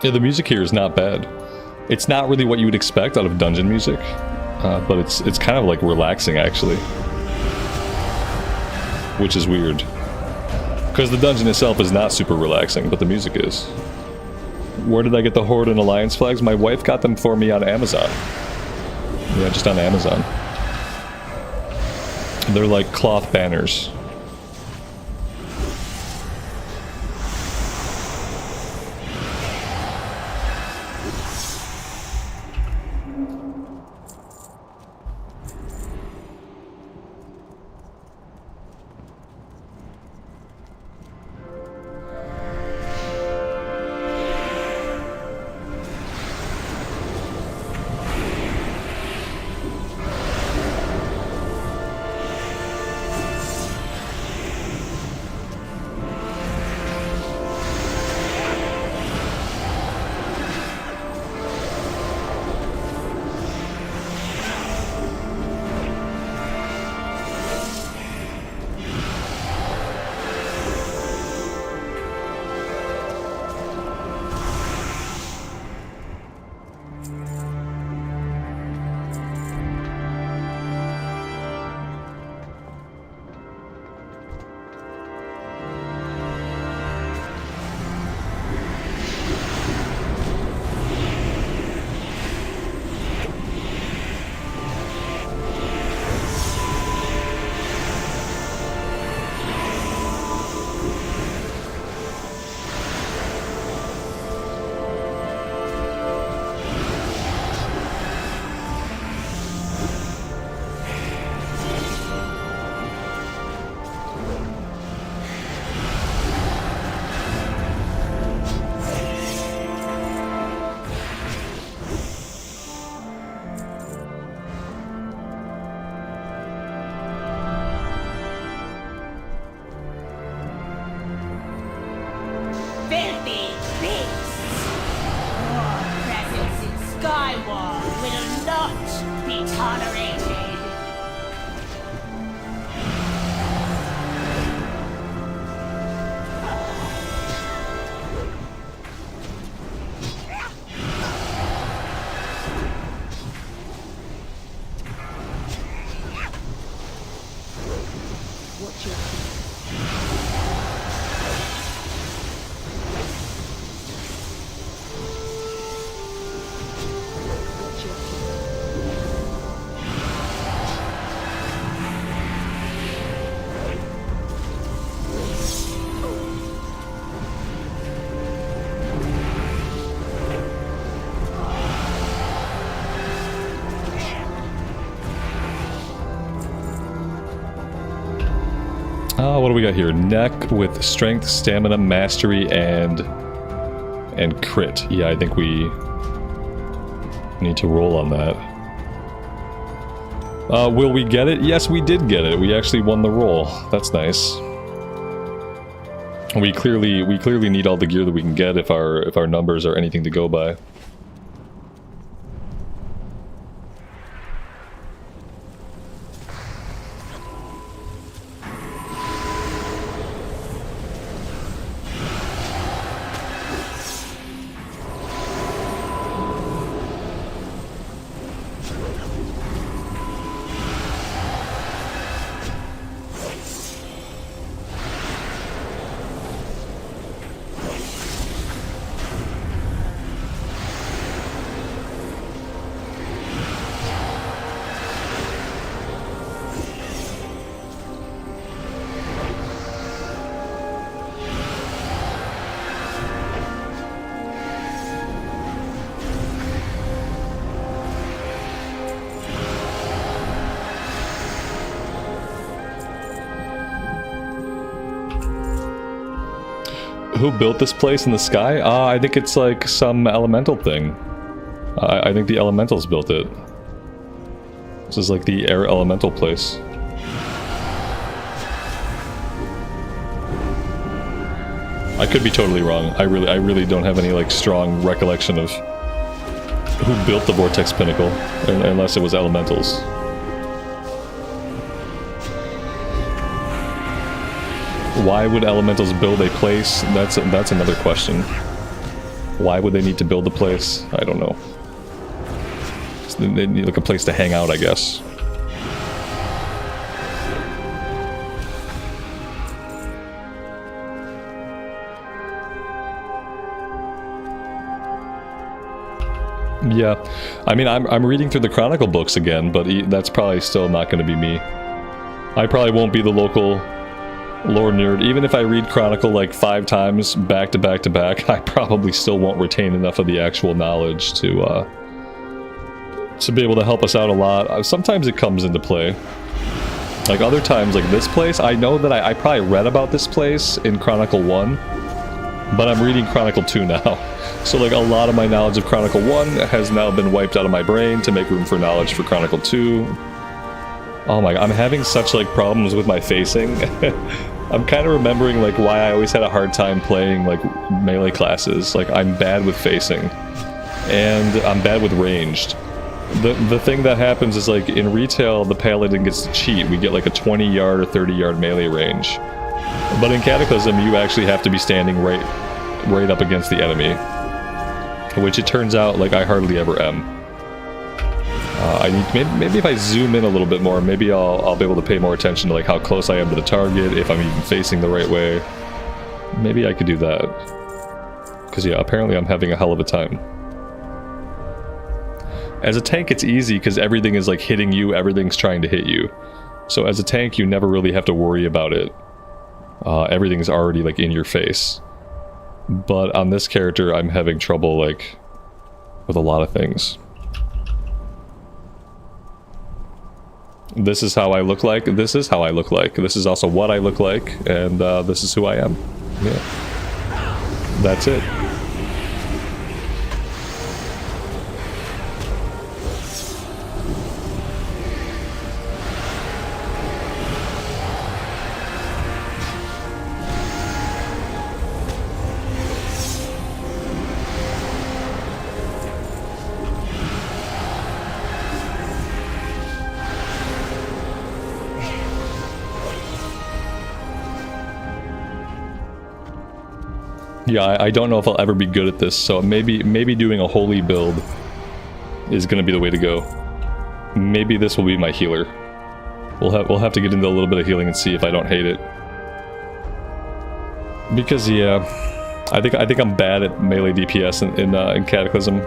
Yeah, the music here is not bad. It's not really what you would expect out of dungeon music, but it's kind of like relaxing actually, which is weird. Because the dungeon itself is not super relaxing, but the music is. Where did I get the Horde and Alliance flags? My wife got them for me on Amazon. Yeah, just on Amazon. They're like cloth banners. Filthy beasts! Your presence in Skyward will not be tolerated! What do we got here? Neck with strength, stamina, mastery, and crit. Yeah, I think we need to roll on that. Will we get it? Yes, we did get it. We actually won the roll. That's nice. We clearly need all the gear that we can get if our numbers are anything to go by. Who built this place in the sky? I think it's like some elemental thing. I think the elementals built it. This is like the air elemental place. I could be totally wrong. I really don't have any like strong recollection of who built the Vortex Pinnacle, unless it was elementals. Why would elementals build a place? That's another question. Why would they need to build the place? I don't know. They need like a place to hang out, I guess. Yeah, I mean, I'm reading through the Chronicle books again, but that's probably still not going to be me. I probably won't be the local lore nerd. Even if I read Chronicle like 5 times back to back to back, I probably still won't retain enough of the actual knowledge to be able to help us out a lot. Sometimes it comes into play. Like other times, like this place, I know that I probably read about this place in Chronicle 1, but I'm reading Chronicle 2 now. So like a lot of my knowledge of Chronicle 1 has now been wiped out of my brain to make room for knowledge for Chronicle 2. Oh my god, I'm having such like problems with my facing. I'm kind of remembering like why I always had a hard time playing like melee classes. Like I'm bad with facing, and I'm bad with ranged. The thing that happens is like in retail, the Paladin gets to cheat. We get like a 20 yard or 30 yard melee range. But in Cataclysm, you actually have to be standing right up against the enemy. Which it turns out like I hardly ever am. I need maybe if I zoom in a little bit more, maybe I'll be able to pay more attention to like how close I am to the target, if I'm even facing the right way. Maybe I could do that. Because yeah, apparently I'm having a hell of a time. As a tank, it's easy because everything is like hitting you, everything's trying to hit you. So as a tank, you never really have to worry about it. Everything's already like in your face. But on this character, I'm having trouble like with a lot of things. This is how I look like. This is how I look like. This is also what I look like. And this is who I am. Yeah. That's it. Yeah, I don't know if I'll ever be good at this, so maybe doing a holy build is gonna be the way to go. Maybe this will be my healer. We'll have to get into a little bit of healing and see if I don't hate it. Because yeah, I think I'm bad at melee DPS in Cataclysm.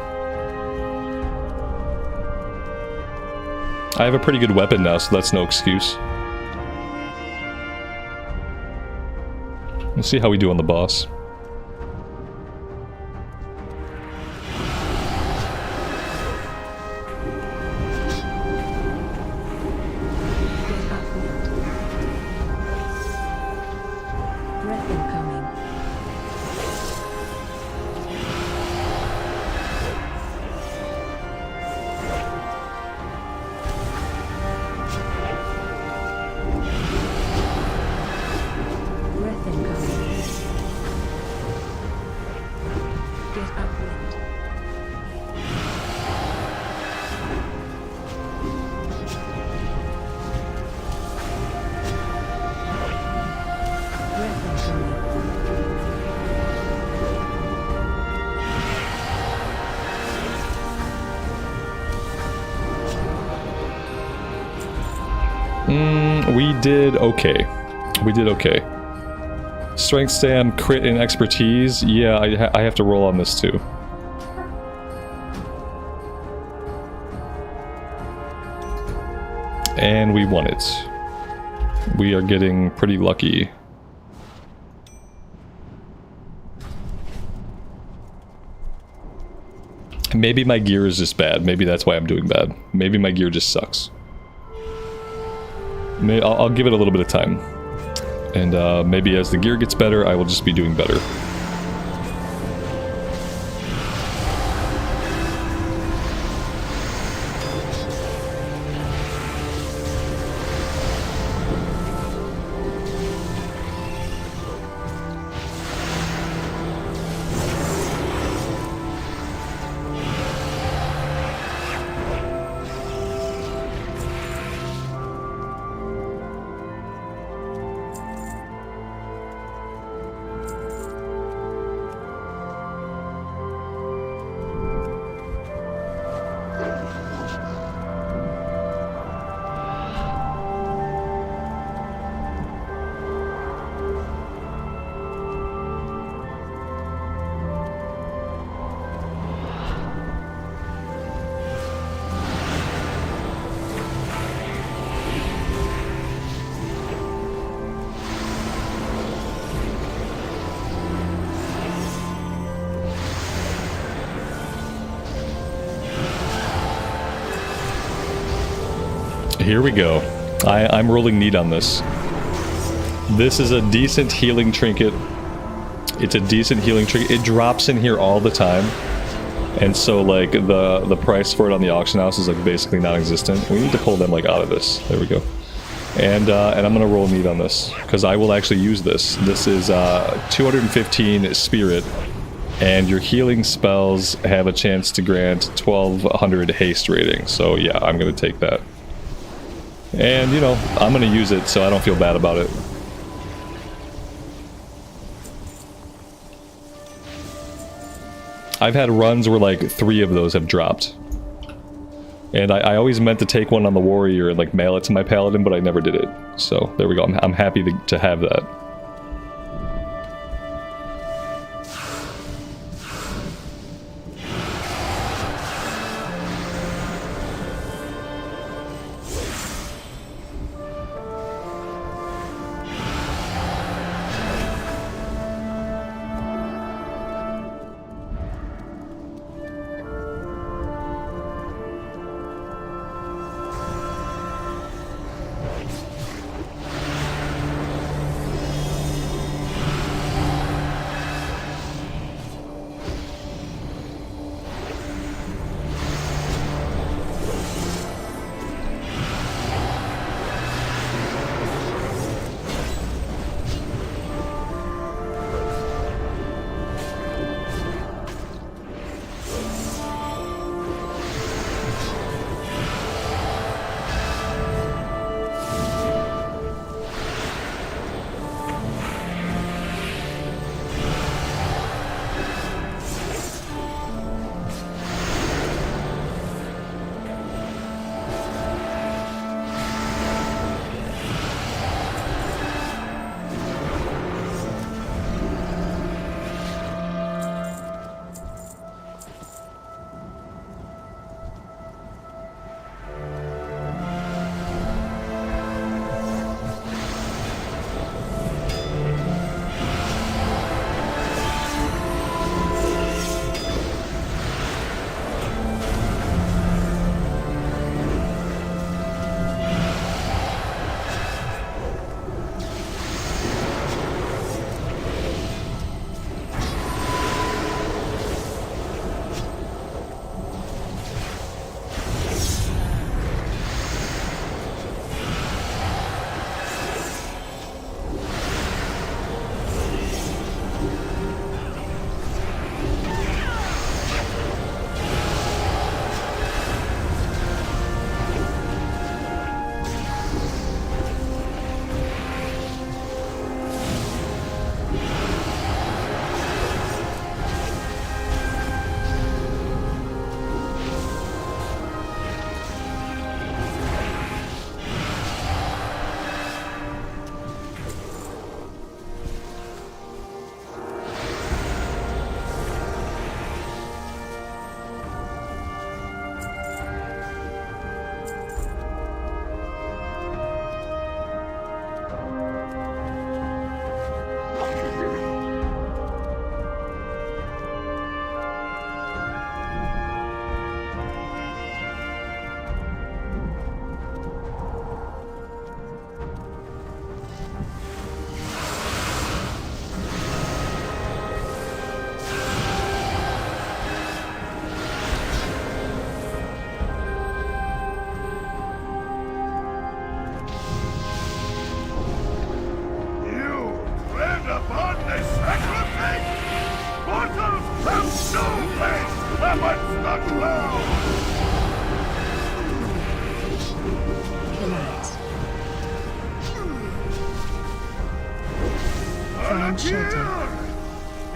I have a pretty good weapon now, so that's no excuse. We'll see how we do on the boss. We did okay. We did okay. Strength stam, crit, and expertise. Yeah, I have to roll on this too. And we won it. We are getting pretty lucky. Maybe my gear is just bad. Maybe that's why I'm doing bad. Maybe my gear just sucks. I'll give it a little bit of time. And maybe as the gear gets better, I will just be doing better. Here we go. I'm rolling need on this. This is a decent healing trinket. It's a decent healing trinket. It drops in here all the time. And so, like, the price for it on the auction house is, like, basically non-existent. We need to pull them, like, out of this. There we go. And I'm gonna roll need on this, because I will actually use this. This is 215 spirit, and your healing spells have a chance to grant 1200 haste rating. So yeah, I'm gonna take that. And, you know, I'm gonna use it, so I don't feel bad about it. I've had runs where, like, 3 of those have dropped. And I always meant to take one on the warrior and, like, mail it to my paladin, but I never did it. So, there we go. I'm happy to have that.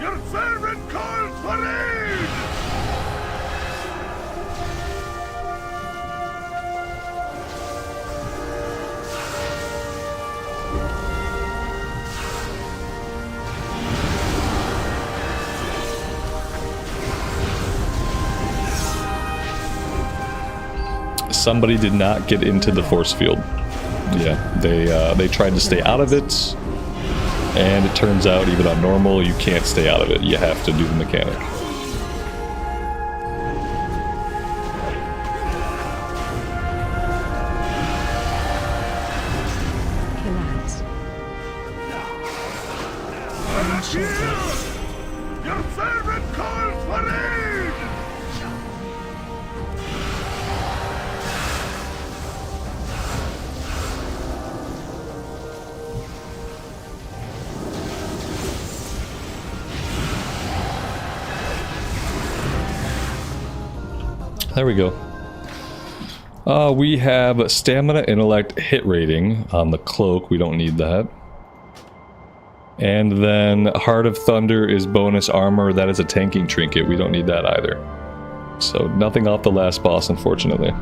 Your servant calls for aid! Somebody did not get into the force field. Yeah, they tried to stay out of it, and it turns out even on normal you can't stay out of it. You have to do the mechanic. martial dance. Your servant calls for aid! There we go. We have stamina, intellect, hit rating on the cloak. We don't need that. And then Heart of Thunder is bonus armor. That is a tanking trinket. We don't need that either. So nothing off the last boss, unfortunately.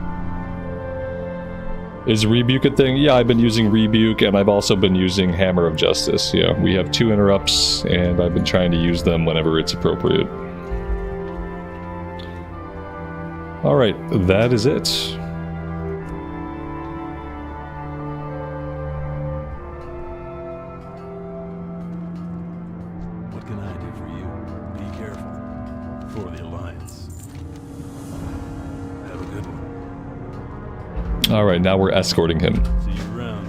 Is Rebuke a thing? Yeah, I've been using Rebuke, and I've also been using Hammer of Justice. Yeah, we have 2 interrupts, and I've been trying to use them whenever it's appropriate. Alright, that is it. What can I do for you? Be careful. For the Alliance. Have a good one. Alright, now we're escorting him. See you around.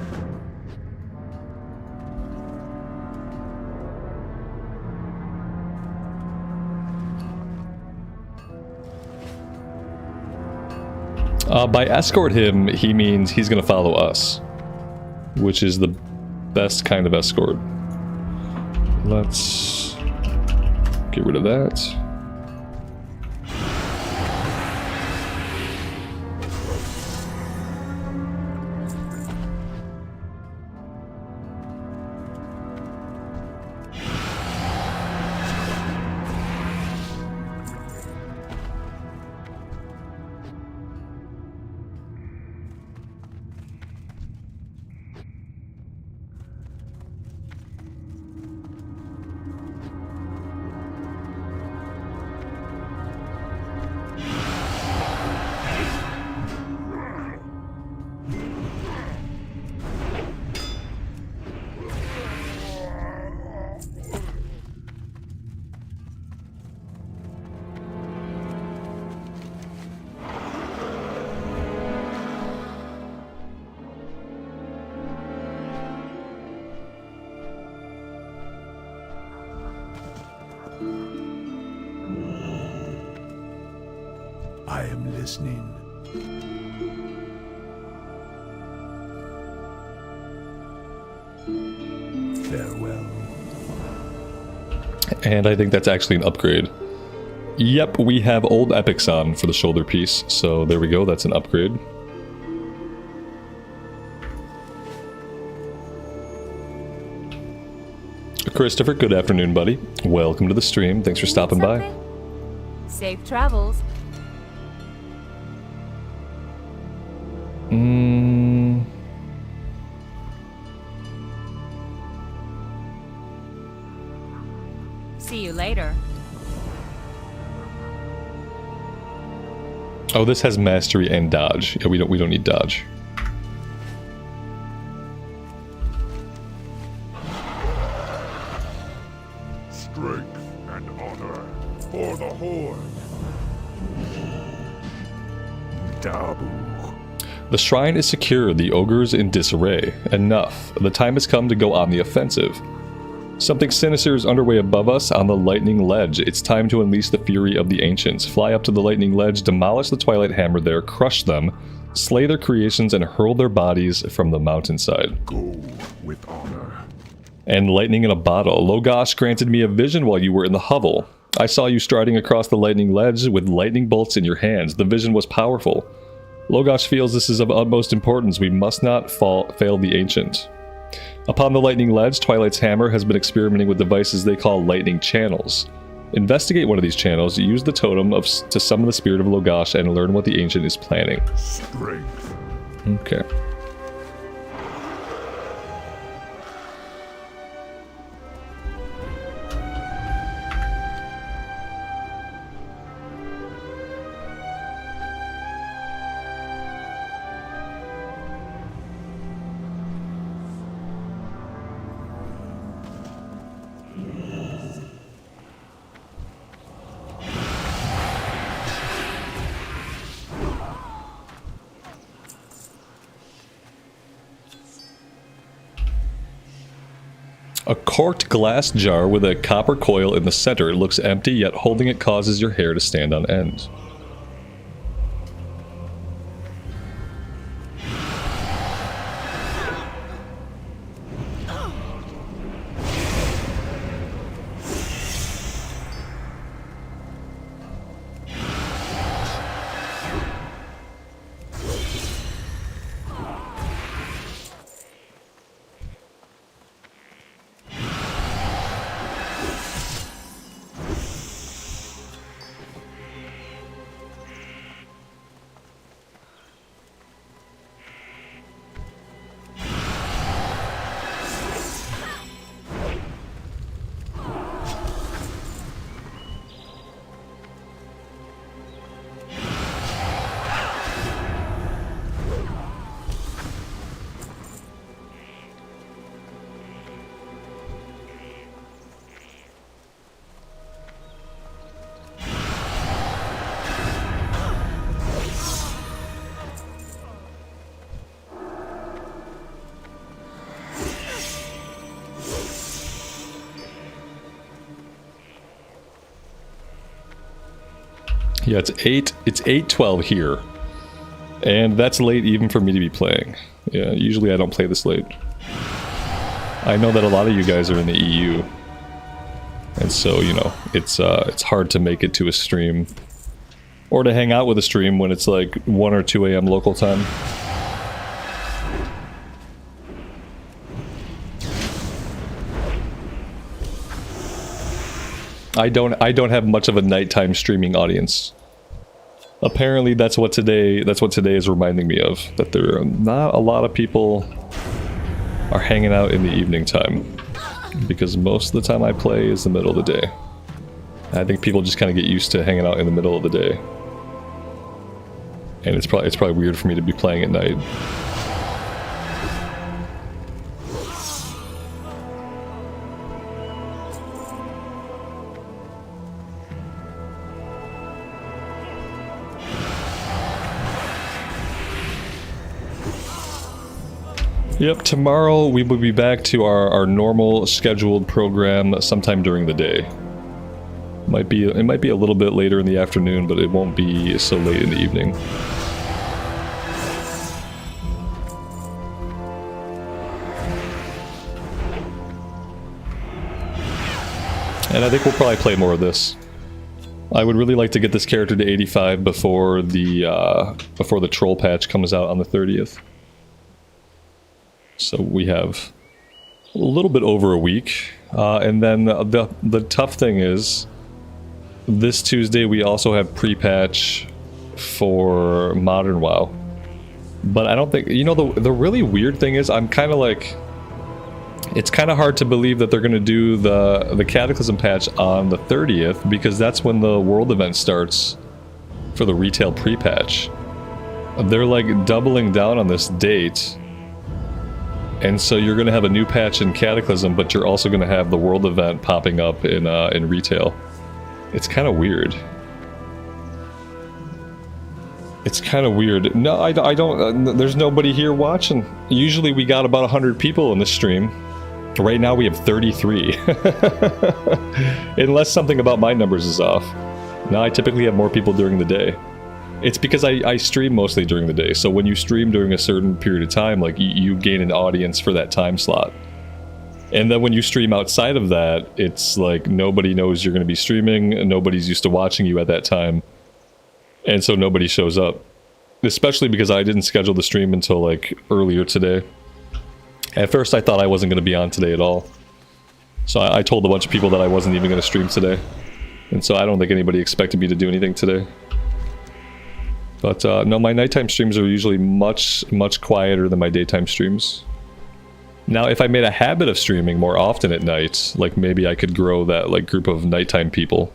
By escort him, he means he's gonna follow us, which is the best kind of escort. Let's get rid of that. I am listening. Farewell. And I think that's actually an upgrade. Yep, we have Old Epics on for the shoulder piece, so there we go, that's an upgrade. Christopher, good afternoon, buddy. Welcome to the stream. Thanks for stopping by. Safe travels. See you later. Oh, this has mastery and dodge. Yeah, we don't need dodge. Strength and honor for the Horde. Dabu. The shrine is secure, the ogre's in disarray. Enough. The time has come to go on the offensive. Something sinister is underway above us on the lightning ledge. It's time to unleash the fury of the ancients. Fly up to the lightning ledge, demolish the twilight hammer there, crush them, slay their creations, and hurl their bodies from the mountainside. Go with honor. And lightning in a bottle. Logosh granted me a vision while you were in the hovel. I saw you striding across the lightning ledge with lightning bolts in your hands. The vision was powerful. Logosh feels this is of utmost importance. We must not fail the ancient. Upon the lightning ledge, Twilight's hammer has been experimenting with devices they call lightning channels. Investigate one of these channels, use the totem to summon the spirit of Logosh, and learn what the ancient is planning. Strength. Okay. A corked glass jar with a copper coil in the center. It looks empty, yet holding it causes your hair to stand on end. Yeah, it's 8:12 here. And that's late even for me to be playing. Yeah, usually I don't play this late. I know that a lot of you guys are in the EU. And so, you know, it's hard to make it to a stream. Or to hang out with a stream when it's like 1 or 2 a.m. local time. I don't have much of a nighttime streaming audience. Apparently that's what today is reminding me of, that there are not a lot of people are hanging out in the evening time, because most of the time I play is the middle of the day. I think people just kind of get used to hanging out in the middle of the day. And it's probably weird for me to be playing at night. Yep, tomorrow we will be back to our normal scheduled program sometime during the day. It might be a little bit later in the afternoon, but it won't be so late in the evening. And I think we'll probably play more of this. I would really like to get this character to 85 before the troll patch comes out on the 30th. So we have a little bit over a week, and then the tough thing is, this Tuesday we also have pre-patch for Modern WoW. But I don't think, you know, the really weird thing is, I'm kind of like, it's kind of hard to believe that they're going to do the Cataclysm patch on the 30th, because that's when the world event starts for the retail pre-patch. They're like doubling down on this date. And so you're going to have a new patch in Cataclysm, but you're also going to have the world event popping up in retail. It's kind of weird. It's kind of weird. No, I don't. There's nobody here watching. Usually we got about 100 people in this stream. Right now we have 33. Unless something about my numbers is off. Now I typically have more people during the day. It's because I stream mostly during the day, so when you stream during a certain period of time, like, you gain an audience for that time slot. And then when you stream outside of that, it's like nobody knows you're going to be streaming, and nobody's used to watching you at that time. And so nobody shows up. Especially because I didn't schedule the stream until, like, earlier today. At first I thought I wasn't going to be on today at all. So I told a bunch of people that I wasn't even going to stream today. And so I don't think anybody expected me to do anything today. But no, my nighttime streams are usually much quieter than my daytime streams. Now, if I made a habit of streaming more often at night, like, maybe I could grow that, like, group of nighttime people.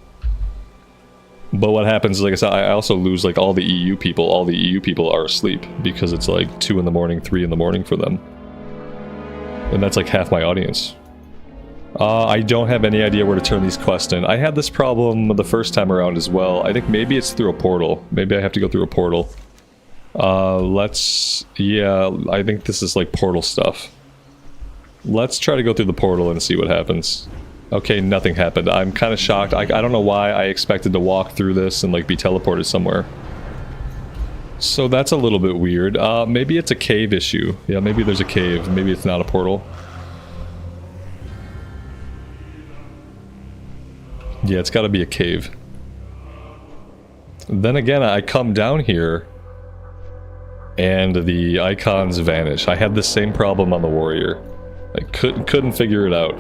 But what happens is, like I said, I also lose, like, all the EU people. All the EU people are asleep because it's like 2 in the morning, 3 in the morning for them. And that's like half my audience. I don't have any idea where to turn these quests in. I had this problem the first time around as well. I think maybe it's through a portal. Maybe I have to go through a portal. Yeah, I think this is like portal stuff. Let's try to go through the portal and see what happens. Okay, nothing happened. I'm kind of shocked. I don't know why I expected to walk through this and like be teleported somewhere. So that's a little bit weird. Maybe it's a cave issue. Yeah, maybe there's a cave. Maybe it's not a portal. Yeah, it's got to be a cave. Then again, I come down here and the icons vanish. I had the same problem on the warrior. I couldn't figure it out.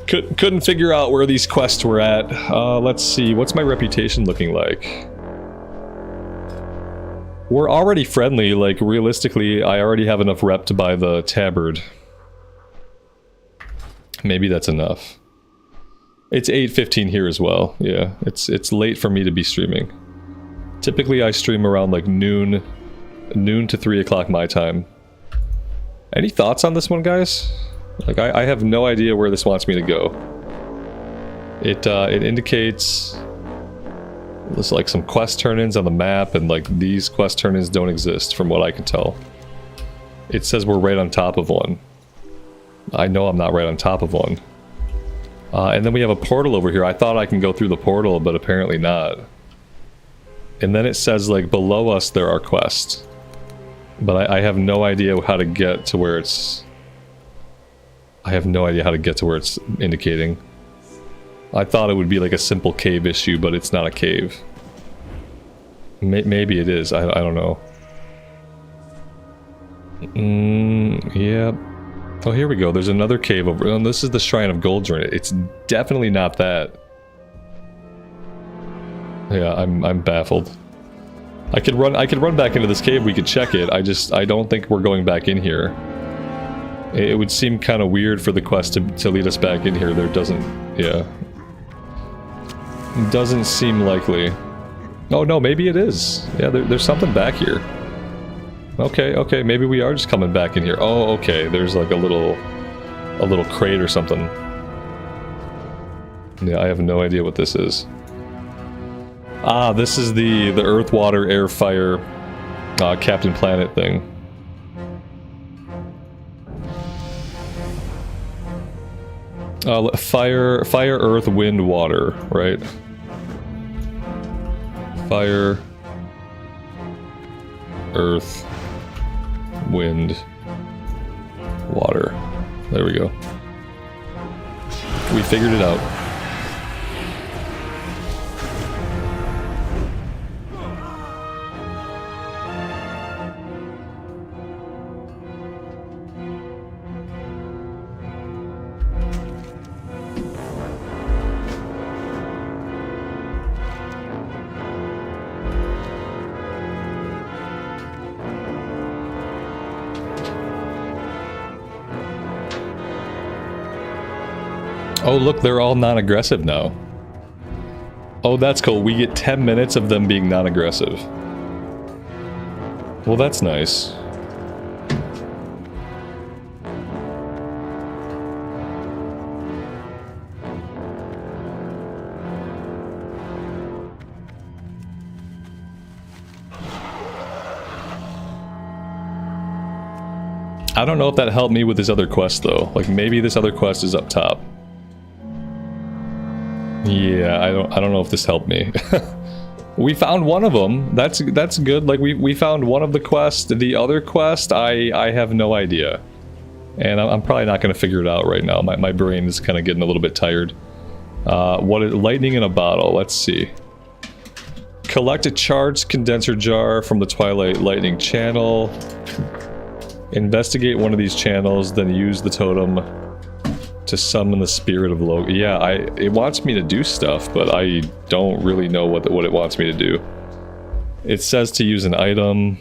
couldn't figure out where these quests were at. Let's see, what's my reputation looking like? We're already friendly, like realistically, I already have enough rep to buy the tabard. Maybe that's enough. It's 8:15 here as well. Yeah, it's late for me to be streaming. Typically I stream around like noon to 3 o'clock my time. Any thoughts on this one, guys? Like I have no idea where this wants me to go. It indicates there's like some quest turn-ins on the map, and like these quest turn-ins don't exist from what I can tell. It says we're right on top of one. I know I'm not right on top of one. And then we have a portal over here. I thought I can go through the portal, but apparently not. And then it says like below us there are quests. But I have no idea how to get to where it's... I have no idea how to get to where it's indicating. I thought it would be like a simple cave issue, but it's not a cave. Maybe it is. I don't know. Yeah. Oh, here we go. There's another cave over... Oh, this is the Shrine of Goldrin. It's definitely not that. Yeah, I'm baffled. I could run back into this cave, we could check it. I don't think we're going back in here. It would seem kind of weird for the quest to lead us back in here. There doesn't... Yeah. It doesn't seem likely. Oh no, maybe it is. Yeah, there's something back here. Okay, maybe we are just coming back in here. Oh, okay, there's like a little crate or something. Yeah, I have no idea what this is. Ah, this is the Earth, Water, Air, Fire, Captain Planet thing. Fire, Earth, Wind, Water, right? Fire, Earth, Wind, Water. There we go. We figured it out. Oh look, they're all non-aggressive now. Oh, that's cool. We get 10 minutes of them being non-aggressive. Well, that's nice. I don't know if that helped me with this other quest though. Like maybe this other quest is up top. Yeah, I don't know if this helped me. We found one of them. That's good. Like we found one of the quests. The other quest, I have no idea. And I'm probably not going to figure it out right now. My brain is kind of getting a little bit tired. What is lightning in a bottle? Let's see. Collect a charged condenser jar from the Twilight Lightning channel. Investigate one of these channels, then use the totem to summon the spirit of Logan. Yeah, it wants me to do stuff, but I don't really know what it wants me to do. It says to use an item.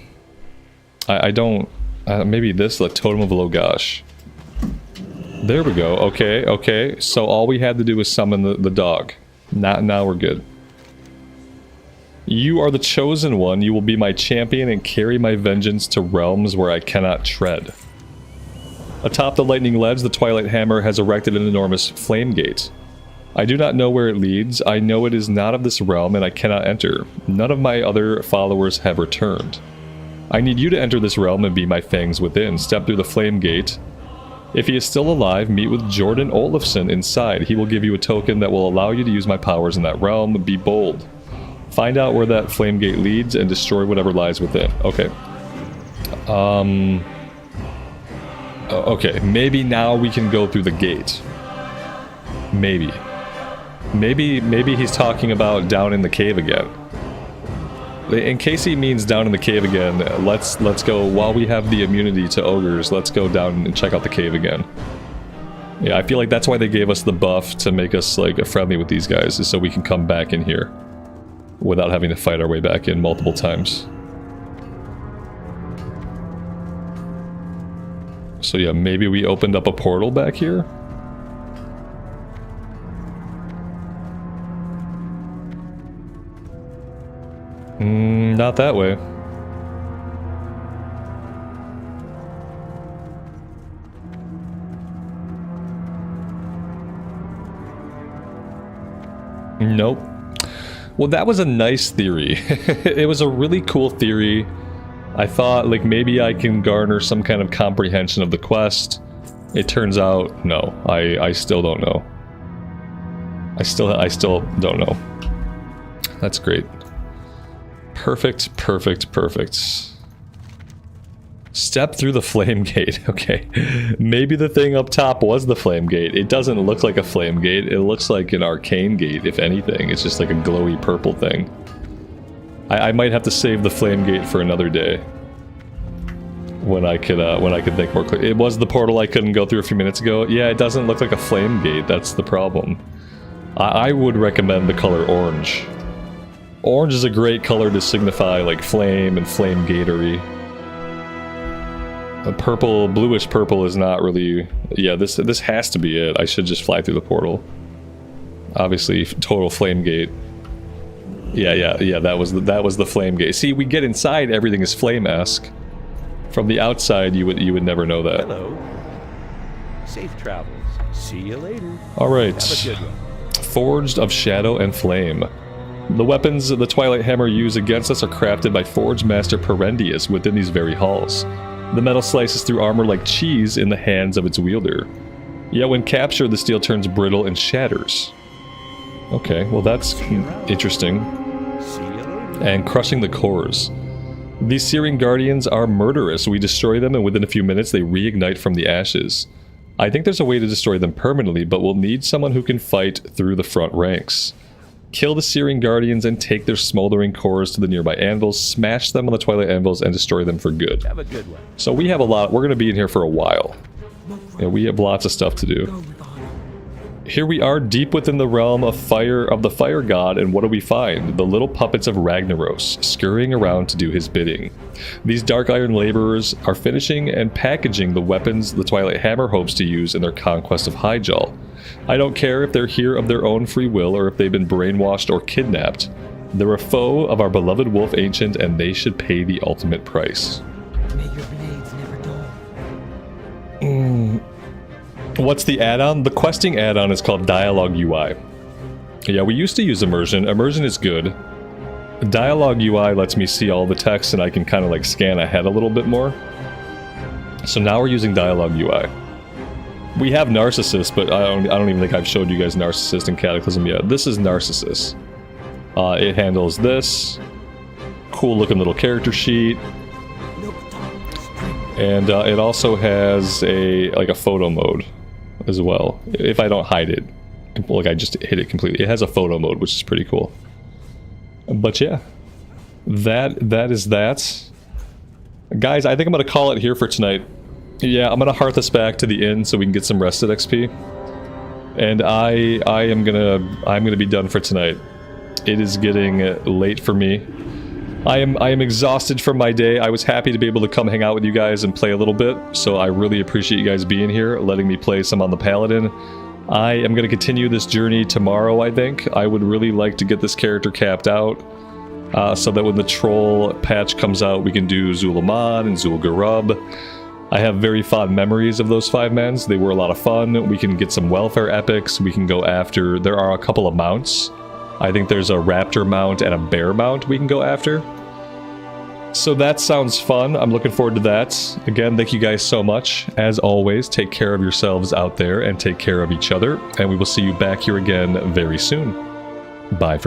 I don't... maybe this, the Totem of Logash. There we go. Okay. So all we had to do was summon the dog. Now we're good. You are the chosen one. You will be my champion and carry my vengeance to realms where I cannot tread. Atop the lightning ledge, the Twilight Hammer has erected an enormous flame gate. I do not know where it leads. I know it is not of this realm and I cannot enter. None of my other followers have returned. I need you to enter this realm and be my fangs within. Step through the flame gate If he is still alive, meet with Jordan Olafson inside. He will give you a token that will allow you to use my powers in that realm. Be bold. Find out where that flame gate leads and destroy whatever lies within. Okay. Okay, maybe now we can go through the gate. Maybe. Maybe he's talking about down in the cave again. In case he means down in the cave again, let's go, while we have the immunity to ogres, let's go down and check out the cave again. Yeah, I feel like that's why they gave us the buff to make us like friendly with these guys, is so we can come back in here without having to fight our way back in multiple times. So yeah, maybe we opened up a portal back here? Not that way. Nope. Well, that was a nice theory. It was a really cool theory. I thought, like, maybe I can garner some kind of comprehension of the quest. It turns out, no. I still don't know. I still don't know. That's great. Perfect, perfect, perfect. Step through the flame gate. Okay. Maybe the thing up top was the flame gate. It doesn't look like a flame gate. It looks like an arcane gate, if anything. It's just like a glowy purple thing. I might have to save the flame gate for another day. When I could think more clearly. It was the portal I couldn't go through a few minutes ago. Yeah, it doesn't look like a flame gate. That's the problem. I would recommend the color orange. Orange is a great color to signify like flame and flame gatery. A purple, bluish purple is not really... Yeah, this has to be it. I should just fly through the portal. Obviously, total flame gate. Yeah, that was the flame gate. See, we get inside, everything is flame-esque. From the outside, you would never know that. Hello. Safe travels. See you later. All right. Have a good one. Forged of Shadow and Flame. The weapons the Twilight Hammer use against us are crafted by Forge Master Perendius within these very halls. The metal slices through armor like cheese in the hands of its wielder. Yet when captured, the steel turns brittle and shatters. Okay, well that's interesting. See you later. And crushing the cores. These Searing Guardians are murderous. We destroy them and within a few minutes they reignite from the ashes. I think there's a way to destroy them permanently, but we'll need someone who can fight through the front ranks. Kill the Searing Guardians and take their smoldering cores to the nearby anvils, smash them on the Twilight Anvils, and destroy them for good. Have a good one. So we have a lot. We're going to be in here for a while. Yeah, we have lots of stuff to do. Here we are deep within the realm of fire of the fire god, and what do we find? The little puppets of Ragnaros, scurrying around to do his bidding. These dark iron laborers are finishing and packaging the weapons the Twilight Hammer hopes to use in their conquest of Hyjal. I don't care if they're here of their own free will or if they've been brainwashed or kidnapped. They're a foe of our beloved Wolf Ancient, and they should pay the ultimate price. May your blades never dull. What's the add-on? The questing add-on is called Dialogue UI. Yeah, we used to use Immersion. Immersion is good. Dialogue UI lets me see all the text and I can kind of like scan ahead a little bit more. So now we're using Dialogue UI. We have Narcissus, but I don't even think I've showed you guys Narcissus in Cataclysm yet. This is Narcissus. It handles this. Cool looking little character sheet. And it also has a photo mode as well. If I don't hide it, like I just hit it completely. It has a photo mode, which is pretty cool. But yeah, that is that. Guys, I think I'm gonna call it here for tonight. Yeah, I'm gonna hearth us back to the inn so we can get some rested XP. And I'm gonna be done for tonight. It is getting late for me. I am exhausted from my day. I was happy to be able to come hang out with you guys and play a little bit, so I really appreciate you guys being here, letting me play some on the Paladin. I am going to continue this journey tomorrow, I think. I would really like to get this character capped out, so that when the troll patch comes out, we can do Zulaman and Zul'Gurub. I have very fond memories of those 5 mans. They were a lot of fun. We can get some welfare epics. We can go after... There are a couple of mounts. I think there's a raptor mount and a bear mount we can go after. So that sounds fun. I'm looking forward to that. Again, thank you guys so much. As always, take care of yourselves out there and take care of each other. And we will see you back here again very soon. Bye for